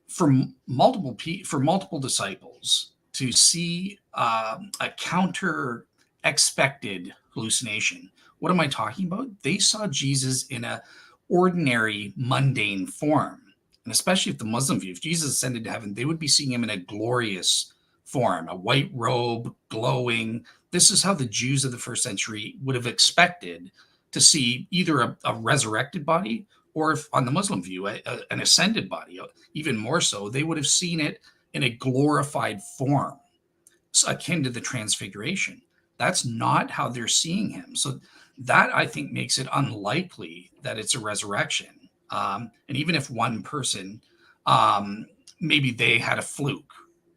for multiple disciples to see a counter expected hallucination, what am I talking about? They saw Jesus in a ordinary, mundane form. And especially if the Muslim view, if Jesus ascended to heaven, they would be seeing him in a glorious form, a white robe, glowing. This is how the Jews of the first century would have expected to see either a resurrected body, or if on the Muslim view, an ascended body. Even more so, they would have seen it in a glorified form, akin to the transfiguration. That's not how they're seeing him. So that, I think, makes it unlikely that it's a resurrection. And even if one person, maybe they had a fluke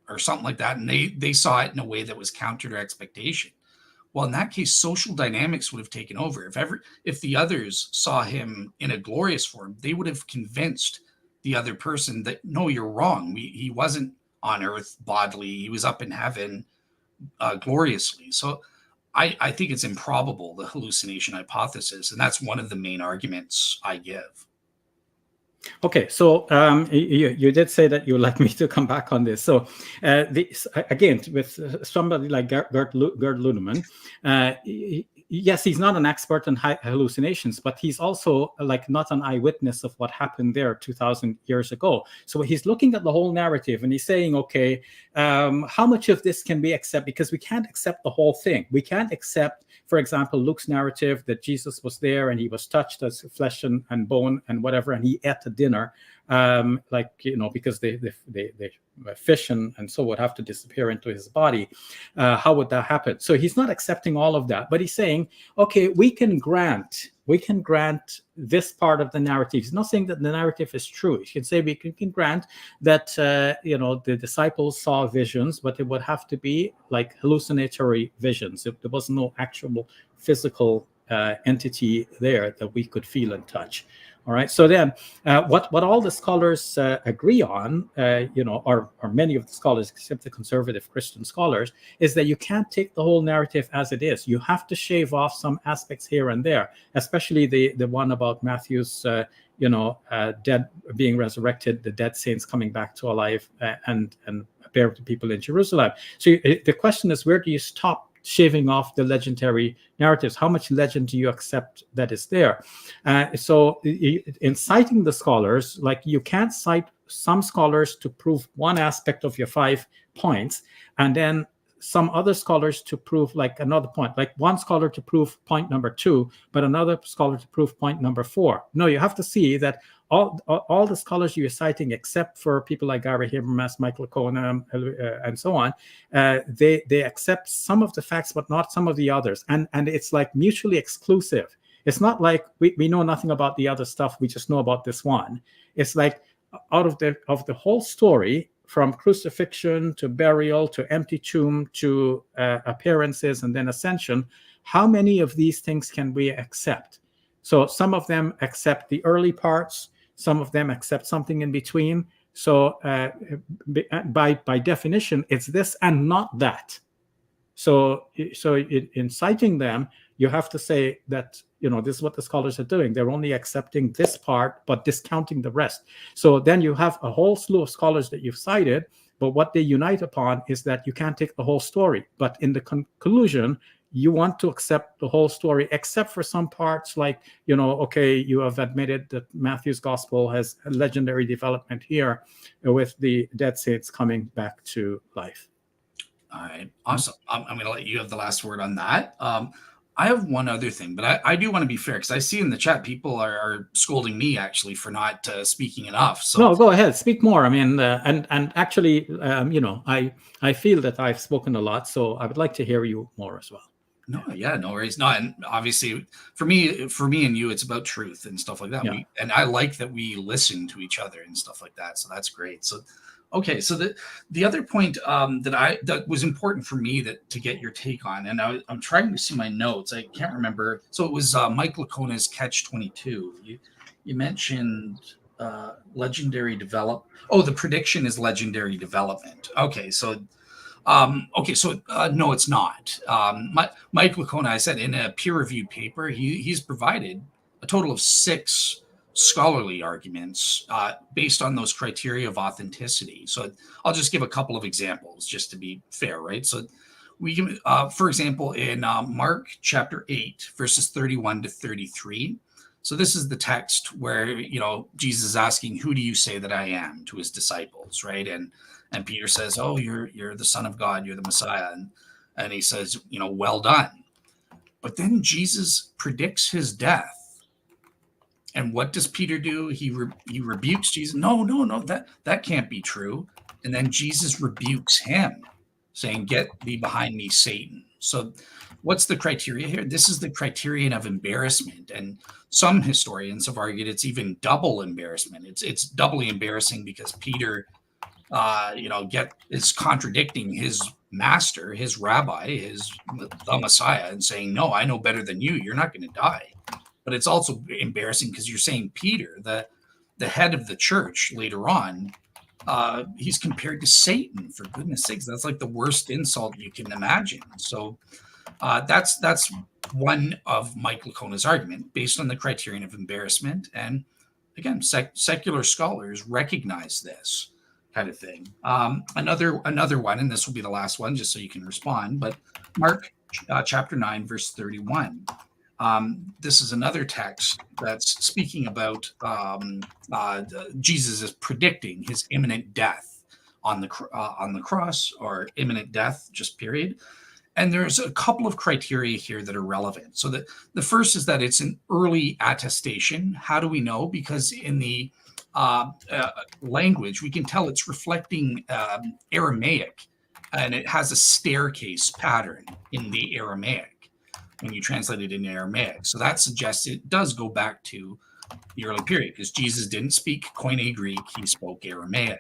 or something like that, and they saw it in a way that was counter to expectation. Well, in that case, social dynamics would have taken over. If the others saw him in a glorious form, they would have convinced the other person that, no, you're wrong. He wasn't on earth bodily. He was up in heaven gloriously. So I think it's improbable, the hallucination hypothesis. And that's one of the main arguments I give. Okay, so you did say that you'd like me to come back on this. So again, with somebody like Gerd Ludeman, yes, he's not an expert in hallucinations, but he's also like not an eyewitness of what happened there 2,000 years ago. So he's looking at the whole narrative and he's saying, okay, how much of this can we accept? Because we can't accept the whole thing. We can't accept, for example, Luke's narrative that Jesus was there and he was touched as flesh and bone and whatever, and he ate a dinner, because the fish and so would have to disappear into his body. How would that happen? So he's not accepting all of that, but he's saying, okay, we can grant this part of the narrative. He's not saying that the narrative is true. He can say we can grant that the disciples saw visions, but it would have to be like hallucinatory visions. If there was no actual physical entity there that we could feel and touch. All right. So then, what all the scholars agree on, or many of the scholars, except the conservative Christian scholars, is that you can't take the whole narrative as it is. You have to shave off some aspects here and there, especially the one about Matthew's, dead being resurrected, the dead saints coming back to life, and appear to people in Jerusalem. So the question is, where do you stop shaving off the legendary narratives? How much legend do you accept that is there? So in citing the scholars, like you can't cite some scholars to prove one aspect of your 5 points, and then some other scholars to prove like another point, like one scholar to prove point number 2, but another scholar to prove point number 4. No, you have to see that all the scholars you're citing, except for people like Gary Habermas, Michael Cohen, and so on, they accept some of the facts, but not some of the others. And it's like mutually exclusive. It's not like we know nothing about the other stuff. We just know about this one. It's like out of the whole story, from crucifixion to burial to empty tomb to appearances and then ascension, how many of these things can we accept? So some of them accept the early parts, some of them accept something in between. So by definition, it's this and not that. So in citing them, you have to say that, this is what the scholars are doing. They're only accepting this part, but discounting the rest. So then you have a whole slew of scholars that you've cited, but what they unite upon is that you can't take the whole story. But in the conclusion, you want to accept the whole story, except for some parts like, okay, you have admitted that Matthew's gospel has a legendary development here with the dead saints coming back to life. All right, awesome. I'm going to let you have the last word on that. I have one other thing, but I do want to be fair because I see in the chat people are scolding me actually for not speaking enough. So No, go ahead, speak more. I mean, and actually, I feel that I've spoken a lot, so I would like to hear you more as well. no, yeah, no worries. No, and obviously for me and you, it's about truth and stuff like that. Yeah. And I like that we listen to each other and stuff like that. So that's great. So okay, so the other point that was important for me to get your take on, and I'm trying to see my notes. I can't remember. So it was Mike Lacona's Catch-22. You mentioned legendary develop. Oh, the prediction is legendary development. Okay, so no, it's not. Mike Lacona, I said in a peer-reviewed paper, he's provided a total of 6 scholarly arguments based on those criteria of authenticity. So I'll just give a couple of examples just to be fair, right? So we can, for example, in Mark chapter 8, verses 31 to 33. So this is the text where, Jesus is asking, "Who do you say that I am?" to his disciples, right? And Peter says, "Oh, you're the Son of God, you're the Messiah." And he says, "Well done." But then Jesus predicts his death. And what does Peter do? He rebukes Jesus. No, that can't be true. And then Jesus rebukes him, saying, "Get thee behind me, Satan." So what's the criteria here? This is the criterion of embarrassment. And some historians have argued it's even double embarrassment. It's doubly embarrassing because Peter is contradicting his master, his rabbi, the Messiah, and saying, "No, I know better than you. You're not going to die." But it's also embarrassing because you're saying Peter, the head of the church later on, he's compared to Satan, for goodness sakes. That's like the worst insult you can imagine. So that's one of Mike Lacona's argument based on the criterion of embarrassment. And again, secular scholars recognize this kind of thing. Another one, and this will be the last one, just so you can respond. But Mark chapter 9, verse 31. This is another text that's speaking about Jesus is predicting his imminent death on the cross, or imminent death, just period. And there's a couple of criteria here that are relevant. So the first is that it's an early attestation. How do we know? Because in the language, we can tell it's reflecting Aramaic, and it has a staircase pattern in the Aramaic when you translate it in Aramaic. So that suggests it does go back to the early period, because Jesus didn't speak Koine Greek, he spoke Aramaic.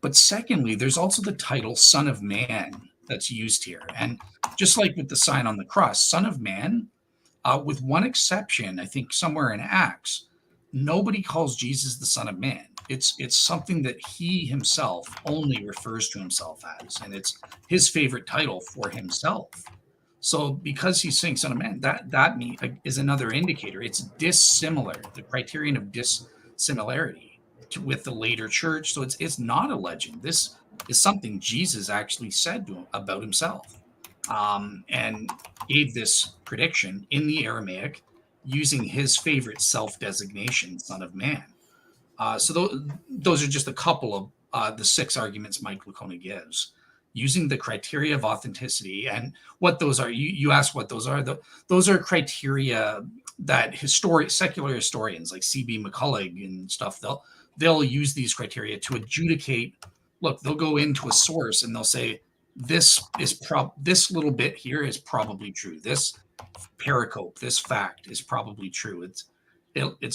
But secondly, there's also the title Son of Man that's used here. And just like with the sign on the cross, Son of Man, with one exception, I think somewhere in Acts, nobody calls Jesus the Son of Man. It's something that he himself only refers to himself as, and it's his favorite title for himself. So because he's saying Son of Man, that is another indicator. It's dissimilar, the criterion of dissimilarity with the later church. So it's not a legend. This is something Jesus actually said about himself, and gave this prediction in the Aramaic using his favorite self-designation, Son of Man. So those are just a couple of the 6 arguments Mike Lacona gives, using the criteria of authenticity. And what those are, you asked what those are. Those are criteria that secular historians like C.B. McCullough and stuff, they'll use these criteria to adjudicate. Look, they'll go into a source and they'll say, this little bit here is probably true. This pericope, this fact is probably true. It's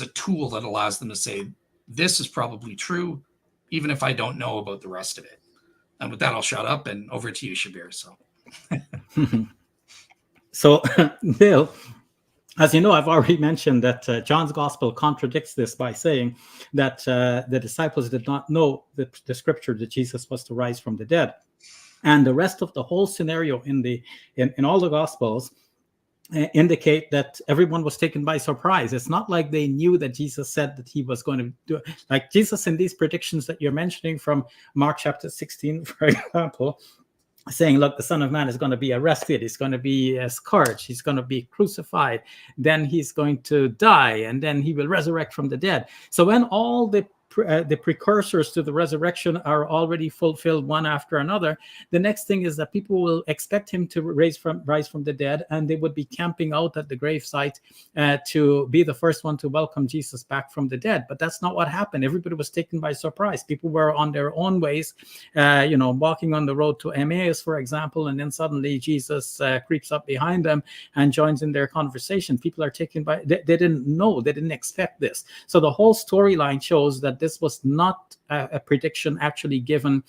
a tool that allows them to say, this is probably true, even if I don't know about the rest of it. And with that, I'll shut up, and over to you, Shabir. So, Bill, as you know, I've already mentioned that John's gospel contradicts this by saying that the disciples did not know the scripture that Jesus was to rise from the dead. And the rest of the whole scenario in all the gospels indicate that everyone was taken by surprise. It's not like they knew that Jesus said that he was going to do it. Like Jesus in these predictions that you're mentioning from Mark chapter 16, for example, saying, look, the Son of Man is going to be arrested, he's going to be scourged, he's going to be crucified, then he's going to die, and then he will resurrect from the dead. So when all the the precursors to the resurrection are already fulfilled one after another, the next thing is that people will expect him to rise from the dead, and they would be camping out at the gravesite to be the first one to welcome Jesus back from the dead. But that's not what happened. Everybody was taken by surprise. People were on their own ways, walking on the road to Emmaus, for example, and then suddenly Jesus creeps up behind them and joins in their conversation. People are taken by, they didn't know, they didn't expect this. So the whole storyline shows that this was not a prediction actually given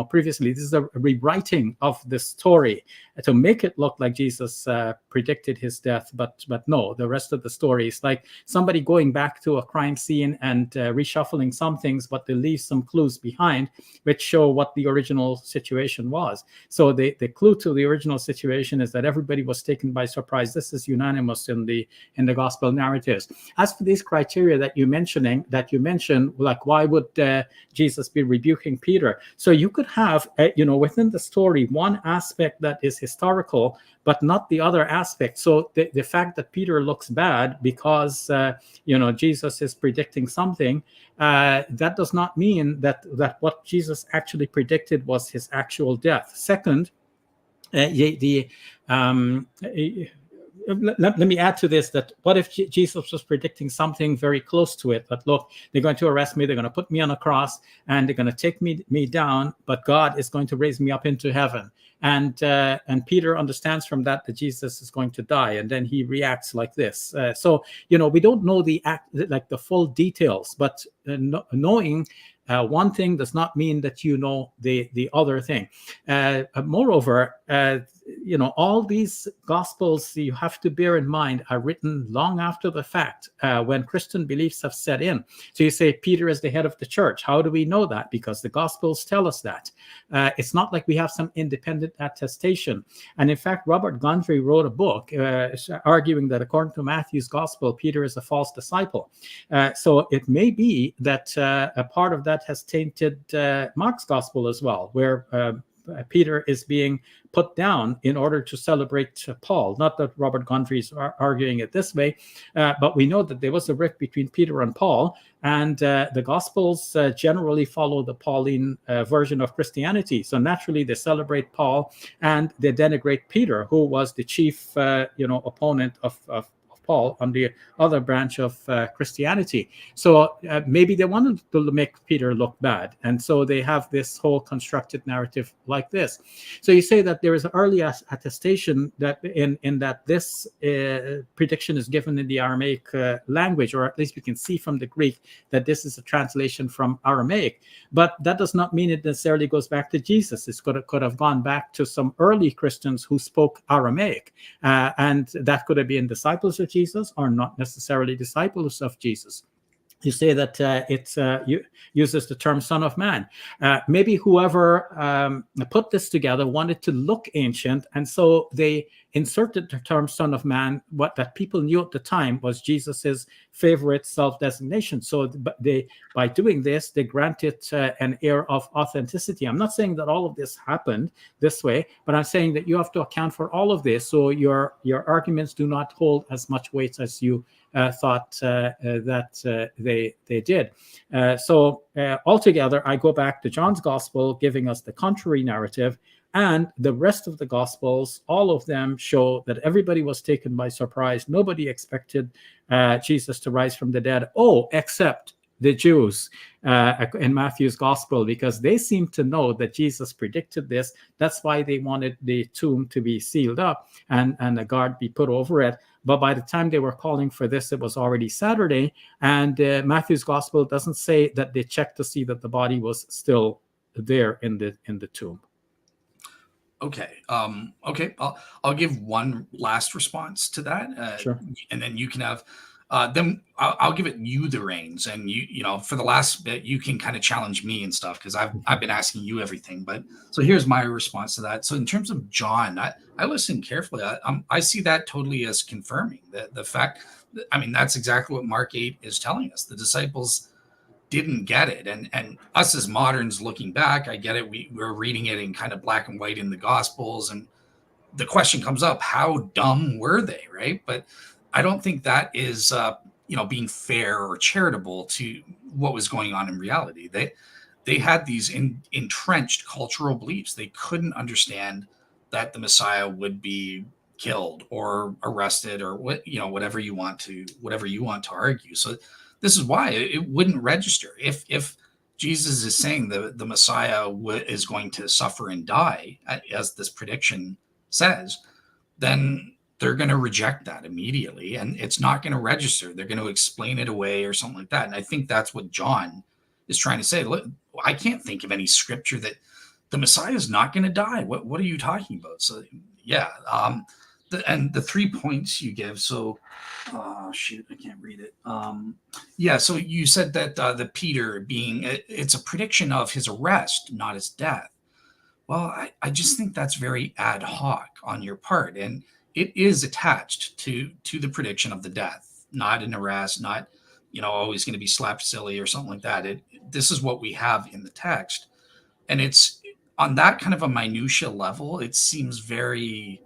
previously. This is a rewriting of the story to make it look like Jesus predicted his death, but no, the rest of the story is like somebody going back to a crime scene and reshuffling some things, but they leave some clues behind which show what the original situation was. So the clue to the original situation is that everybody was taken by surprise. This is unanimous in the gospel narratives. As for these criteria that you mentioned, like why would Jesus be rebuking Peter? So you could have, within the story, one aspect that is historical, but not the other aspect. So the fact that Peter looks bad because, Jesus is predicting something, that does not mean that what Jesus actually predicted was his actual death. Second, let me add to this that what if Jesus was predicting something very close to it, that look, they're going to arrest me, they're going to put me on a cross, and they're going to take me down, but God is going to raise me up into heaven. And Peter understands from that Jesus is going to die, and then he reacts like this. So we don't know the full details, but knowing one thing does not mean that you know the other thing. Moreover, all these gospels, you have to bear in mind, are written long after the fact, when Christian beliefs have set in. So you say Peter is the head of the church. How do we know that? Because the gospels tell us that. It's not like we have some independent attestation. And in fact, Robert Gundry wrote a book arguing that according to Matthew's gospel, Peter is a false disciple. So it may be that a part of that has tainted Mark's gospel as well, where Peter is being put down in order to celebrate Paul. Not that Robert Gundry is arguing it this way, but we know that there was a rift between Peter and Paul, and the Gospels generally follow the Pauline version of Christianity. So naturally, they celebrate Paul and they denigrate Peter, who was the chief, opponent of Paul on the other branch of Christianity. So maybe they wanted to make Peter look bad. And so they have this whole constructed narrative like this. So you say that there is an early attestation that in that this prediction is given in the Aramaic language, or at least we can see from the Greek that this is a translation from Aramaic. But that does not mean it necessarily goes back to Jesus. It could have gone back to some early Christians who spoke Aramaic. And that could have been disciples of Jesus or not necessarily disciples of Jesus. You say that it uses the term Son of Man. Maybe whoever put this together wanted to look ancient, and so they inserted the term Son of Man, what that people knew at the time was Jesus's favorite self-designation. So by doing this, they granted an air of authenticity. I'm not saying that all of this happened this way, but I'm saying that you have to account for all of this, so your arguments do not hold as much weight as you thought that they did. So altogether, I go back to John's gospel giving us the contrary narrative, and the rest of the gospels, all of them show that everybody was taken by surprise. Nobody expected Jesus to rise from the dead, except the Jews in Matthew's gospel, because they seem to know that Jesus predicted this. That's why they wanted the tomb to be sealed up and a guard be put over it. But by the time they were calling for this, it was already Saturday. And Matthew's gospel doesn't say that they checked to see that the body was still there in the tomb. Okay. Okay. I'll give one last response to that. Sure. And then you can have, then I'll give it you the reins, and for the last bit, you can kind of challenge me and stuff, because I've been asking you everything. But so here's my response to that. So in terms of John, I listened carefully. I see that totally as confirming the fact that, that's exactly what Mark 8 is telling us. The disciples didn't get it, and us as moderns looking back, I get it. We're reading it in kind of black and white in the Gospels, and the question comes up: how dumb were they, right? But I don't think that is being fair or charitable to what was going on in reality. They had these entrenched cultural beliefs. They couldn't understand that the Messiah would be killed or arrested or whatever you want to argue. So this is why it wouldn't register if Jesus is saying the Messiah is going to suffer and die, as this prediction says, then they're going to reject that immediately, and it's not going to register. They're going to explain it away or something like that. And I think that's what John is trying to say. Look, I can't think of any scripture that the Messiah is not going to die. What are you talking about? So yeah, and the 3 points you give. So, shoot, I can't read it. Yeah, so you said that the Peter it's a prediction of his arrest, not his death. Well, I just think that's very ad hoc on your part, and it is attached to the prediction of the death, not an arrest, not always going to be slapped silly or something like that. This is what we have in the text, and it's on that kind of a minutia level. It seems very,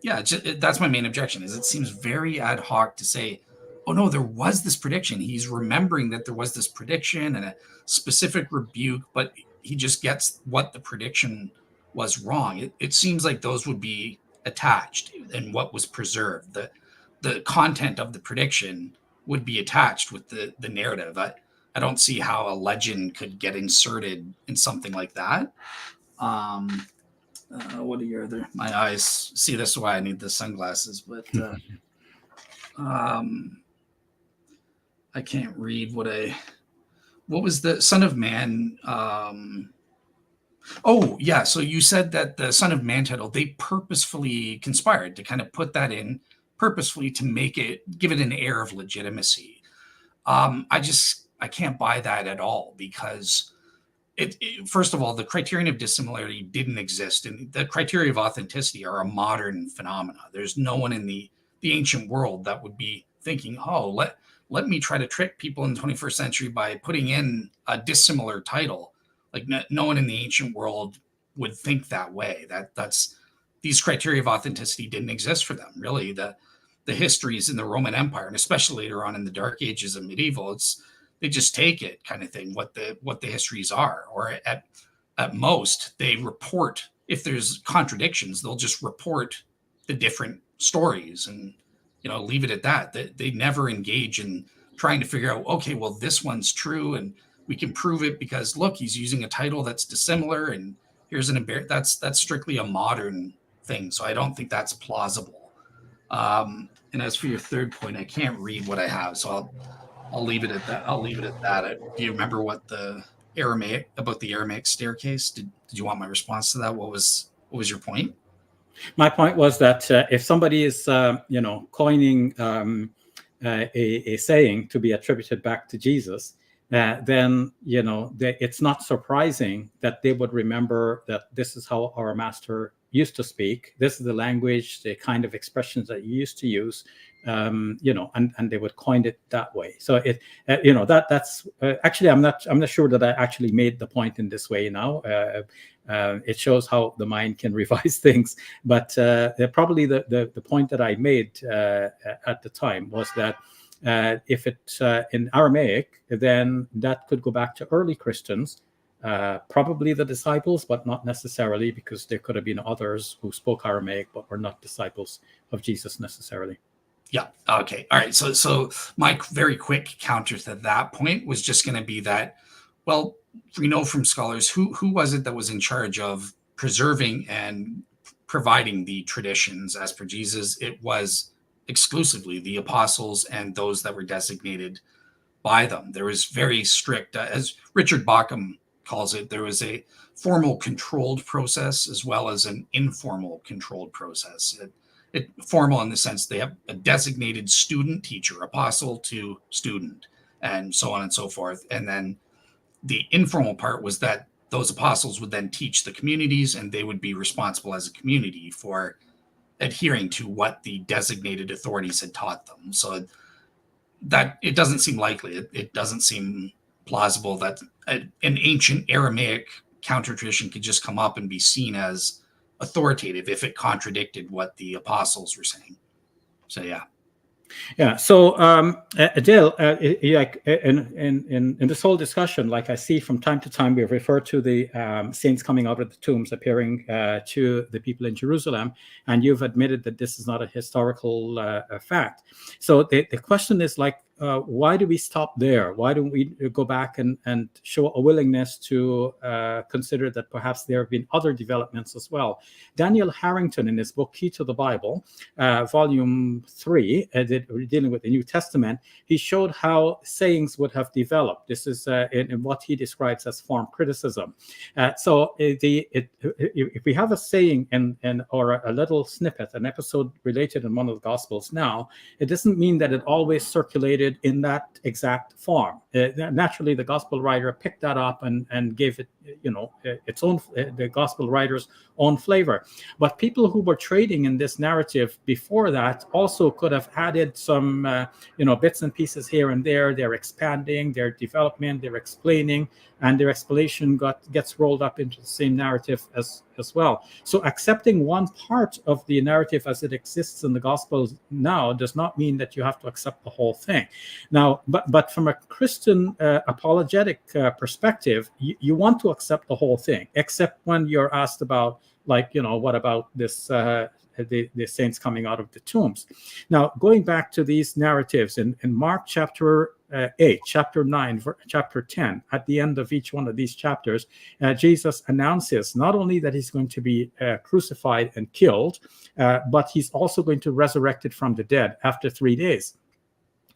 yeah. That's my main objection. Is it seems very ad hoc to say, oh no, there was this prediction. He's remembering that there was this prediction and a specific rebuke, but he just gets what the prediction was wrong. It seems like those would be attached and what was preserved. The content of the prediction would be attached with the narrative. I don't see how a legend could get inserted in something like that. What are your other? My eyes see, this is why I need the sunglasses, but I can't read what was the Son of Man? Oh, yeah. So you said that the Son of Man title, they purposefully conspired to kind of put that in purposefully to give it an air of legitimacy. I can't buy that at all, because first of all, the criterion of dissimilarity didn't exist, and the criteria of authenticity are a modern phenomena. There's no one in the ancient world that would be thinking, oh, let me try to trick people in the 21st century by putting in a dissimilar title. Like no one in the ancient world would think that way. That's these criteria of authenticity didn't exist for them. Really, the histories in the Roman Empire, and especially later on in the Dark Ages of medieval, they just take it kind of thing, what the histories are, or at most they report. If there's contradictions, they'll just report the different stories and leave it at that. They never engage in trying to figure out, okay, well, this one's true and we can prove it because look, he's using a title that's dissimilar, and here's that's strictly a modern thing. So I don't think that's plausible. And as for your third point, I can't read what I have, so I'll leave it at that. Do you remember what the Aramaic staircase? Did you want my response to that? What was your point? My point was that if somebody is, coining a saying to be attributed back to Jesus, then it's not surprising that they would remember that this is how our master used to speak. This is the language, the kind of expressions that he used to use, and they would coin it that way. So that's actually, I'm not sure that I actually made the point in this way now. It shows how the mind can revise things, but probably the point that I made at the time was that if it's in Aramaic, then that could go back to early Christians, probably the disciples, but not necessarily, because there could have been others who spoke Aramaic but were not disciples of Jesus necessarily. Yeah. Okay. All right. So my very quick counter to that point was just going to be that, well, we know from scholars who was it that was in charge of preserving and providing the traditions as per Jesus. It was exclusively the apostles and those that were designated by them. There was very strict, as Richard Bauckham calls it, there was a formal controlled process as well as an informal controlled process. Formal in the sense they have a designated student teacher, apostle to student, and so on and so forth. And then the informal part was that those apostles would then teach the communities, and they would be responsible as a community for adhering to what the designated authorities had taught them. So that it doesn't seem likely. It doesn't seem plausible that an ancient Aramaic counter tradition could just come up and be seen as authoritative if it contradicted what the apostles were saying. So yeah. Yeah. So, Adele, like in this whole discussion, like I see from time to time, we refer to the saints coming out of the tombs, appearing to the people in Jerusalem, and you've admitted that this is not a historical fact. So the question is like, why do we stop there? Why don't we go back and show a willingness to consider that perhaps there have been other developments as well? Daniel Harrington, in his book Key to the Bible, volume 3, dealing with the New Testament, he showed how sayings would have developed. This is in what he describes as form criticism. If we have a saying or a little snippet, an episode related in one of the Gospels now, it doesn't mean that it always circulated in that exact form. Naturally, the Gospel writer picked that up and gave it, its own, the Gospel writer's own flavor. But people who were trading in this narrative before that also could have added some, bits and pieces here and there. They're expanding, their development, they're explaining, and their explanation gets rolled up into the same narrative as well. So accepting one part of the narrative as it exists in the Gospels now does not mean that you have to accept the whole thing. Now, but from a Christian apologetic perspective, you want to accept the whole thing, except when you're asked about, like, what about this the saints coming out of the tombs. Now, going back to these narratives in Mark chapter 8, chapter 9, chapter 10, at the end of each one of these chapters, Jesus announces not only that he's going to be crucified and killed, but he's also going to resurrect it from the dead after 3 days.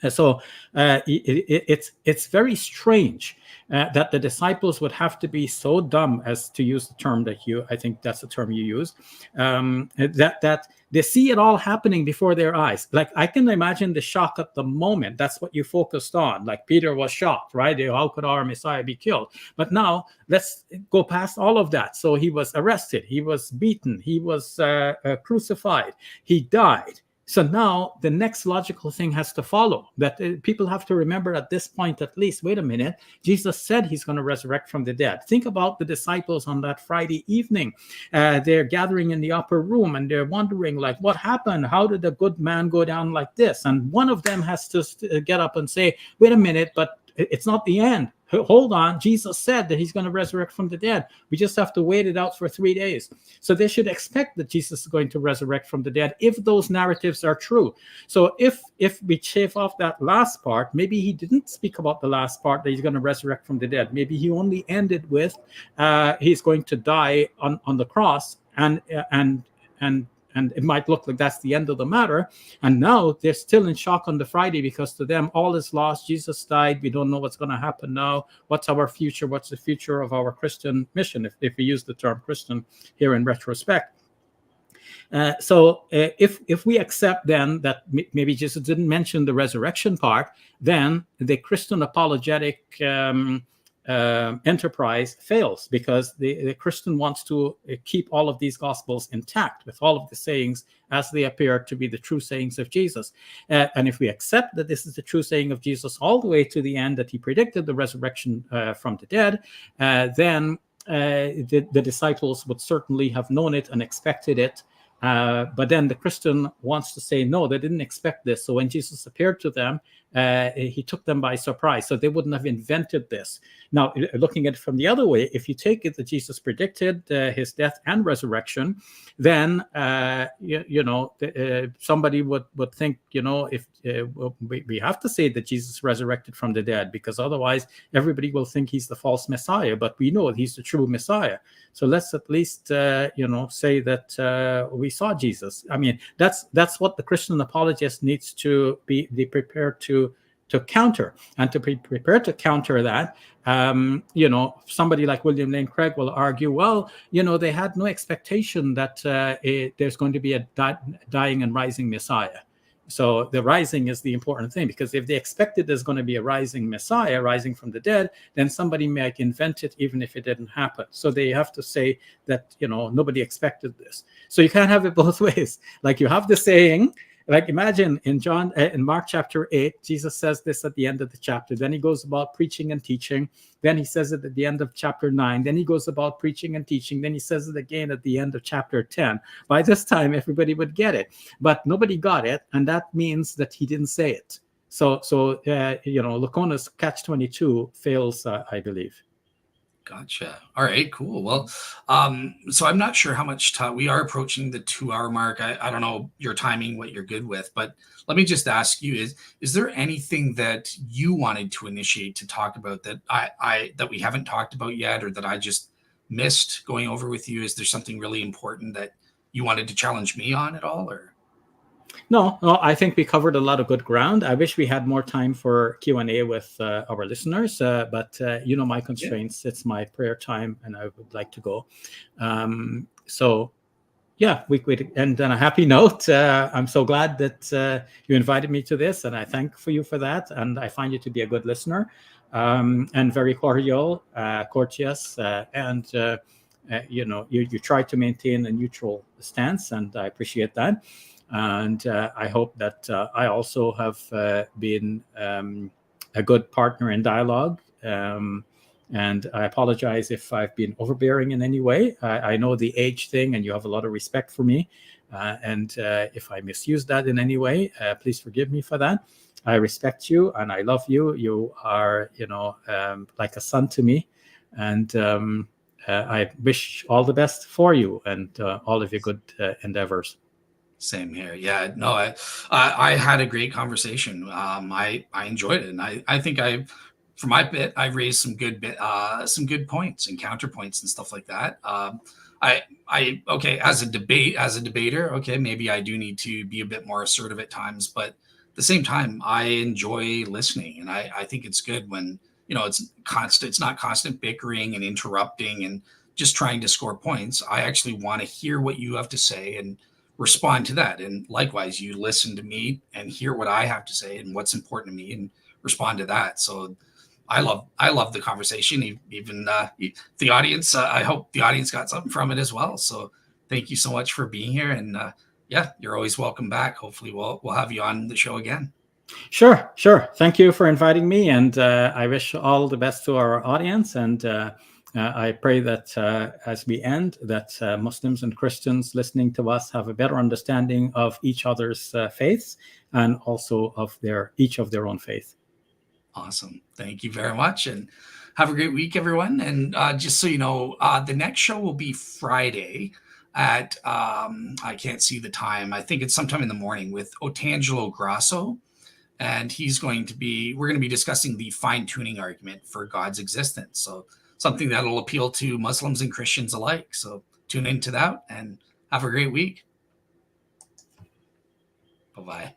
So it's very strange that the disciples would have to be so dumb as to use the term that I think that's the term you use, that they see it all happening before their eyes. Like, I can imagine the shock at the moment. That's what you focused on. Like, Peter was shocked, right? How could our Messiah be killed? But now let's go past all of that. So he was arrested, he was beaten, he was crucified, he died. So now the next logical thing has to follow, that people have to remember at this point, at least, wait a minute, Jesus said he's going to resurrect from the dead. Think about the disciples on that Friday evening. They're gathering in the upper room and they're wondering, like, what happened? How did the good man go down like this? And one of them has to get up and say, wait a minute, but it's not the end. Hold on. Jesus said that he's going to resurrect from the dead. We just have to wait it out for 3 days. So they should expect that Jesus is going to resurrect from the dead if those narratives are true. So if we shave off that last part, maybe he didn't speak about the last part, that he's going to resurrect from the dead. Maybe he only ended with he's going to die on the cross, and it might look like that's the end of the matter. And now they're still in shock on the Friday, because to them, all is lost. Jesus died. We don't know what's going to happen now. What's our future? What's the future of our Christian mission, if we use the term Christian here in retrospect? So if we accept then that maybe Jesus didn't mention the resurrection part, then the Christian apologetic enterprise fails, because the Christian wants to keep all of these gospels intact with all of the sayings as they appear to be the true sayings of Jesus. And if we accept that this is the true saying of Jesus all the way to the end, that he predicted the resurrection from the dead, then the disciples would certainly have known it and expected it. But then the Christian wants to say, no, they didn't expect this. So when Jesus appeared to them, he took them by surprise. So they wouldn't have invented this. Now, looking at it from the other way, if you take it that Jesus predicted his death and resurrection, then, somebody would think, if we have to say that Jesus resurrected from the dead, because otherwise everybody will think he's the false Messiah. But we know he's the true Messiah. So let's at least, say that we saw Jesus. I mean, that's what the Christian apologist needs to be prepared to counter. And to be prepared to counter that, somebody like William Lane Craig will argue, well, they had no expectation that there's going to be a dying and rising Messiah. So the rising is the important thing, because if they expected there's going to be a rising Messiah rising from the dead, then somebody might invent it even if it didn't happen. So they have to say that, nobody expected this. So you can't have it both ways. Like, you have the saying, like imagine in Mark chapter 8, Jesus says this at the end of the chapter. Then he goes about preaching and teaching. Then he says it at the end of chapter 9. Then he goes about preaching and teaching. Then he says it again at the end of chapter 10. By this time, everybody would get it, but nobody got it, and that means that he didn't say it. So Lacona's catch-22 fails, I believe. Gotcha. All right, cool. Well, so I'm not sure how much time we are approaching the 2 hour mark. I don't know your timing, what you're good with, but let me just ask you, is there anything that you wanted to initiate to talk about that that we haven't talked about yet, or that I just missed going over with you? Is there something really important that you wanted to challenge me on at all, or? No, I think we covered a lot of good ground. I wish we had more time for Q&A with our listeners, but my constraints. It's my prayer time, and I would like to go. So, yeah, we end on a happy note. I'm so glad that you invited me to this, and I thank for you for that. And I find you to be a good listener, and very cordial, courteous, and you try to maintain a neutral stance, and I appreciate that. And I hope that I also have been a good partner in dialogue. And I apologize if I've been overbearing in any way. I know the age thing, and you have a lot of respect for me. And if I misuse that in any way, please forgive me for that. I respect you, and I love you. You are, like a son to me. And I wish all the best for you and all of your good endeavors. Same here. Yeah, no, I had a great conversation. I enjoyed it, and I think for my bit, I raised some good points and counterpoints and stuff like that. Okay, as a debater, okay, maybe I do need to be a bit more assertive at times, but at the same time, I enjoy listening, and I think it's good when it's constant. It's not constant bickering and interrupting and just trying to score points. I actually want to hear what you have to say and respond to that. And likewise, you listen to me and hear what I have to say and what's important to me and respond to that. So I love the conversation. Even the audience. I hope the audience got something from it as well. So thank you so much for being here. And yeah, you're always welcome back. Hopefully we'll have you on the show again. Sure. Thank you for inviting me, and I wish all the best to our audience. And I pray that as we end, that Muslims and Christians listening to us have a better understanding of each other's faiths, and also of each of their own faith. Awesome. Thank you very much, and have a great week, everyone. And just so you know, the next show will be Friday at I can't see the time. I think it's sometime in the morning with Otangelo Grasso. And we're going to be discussing the fine-tuning argument for God's existence. So something that'll appeal to Muslims and Christians alike. So tune into that and have a great week. Bye-bye.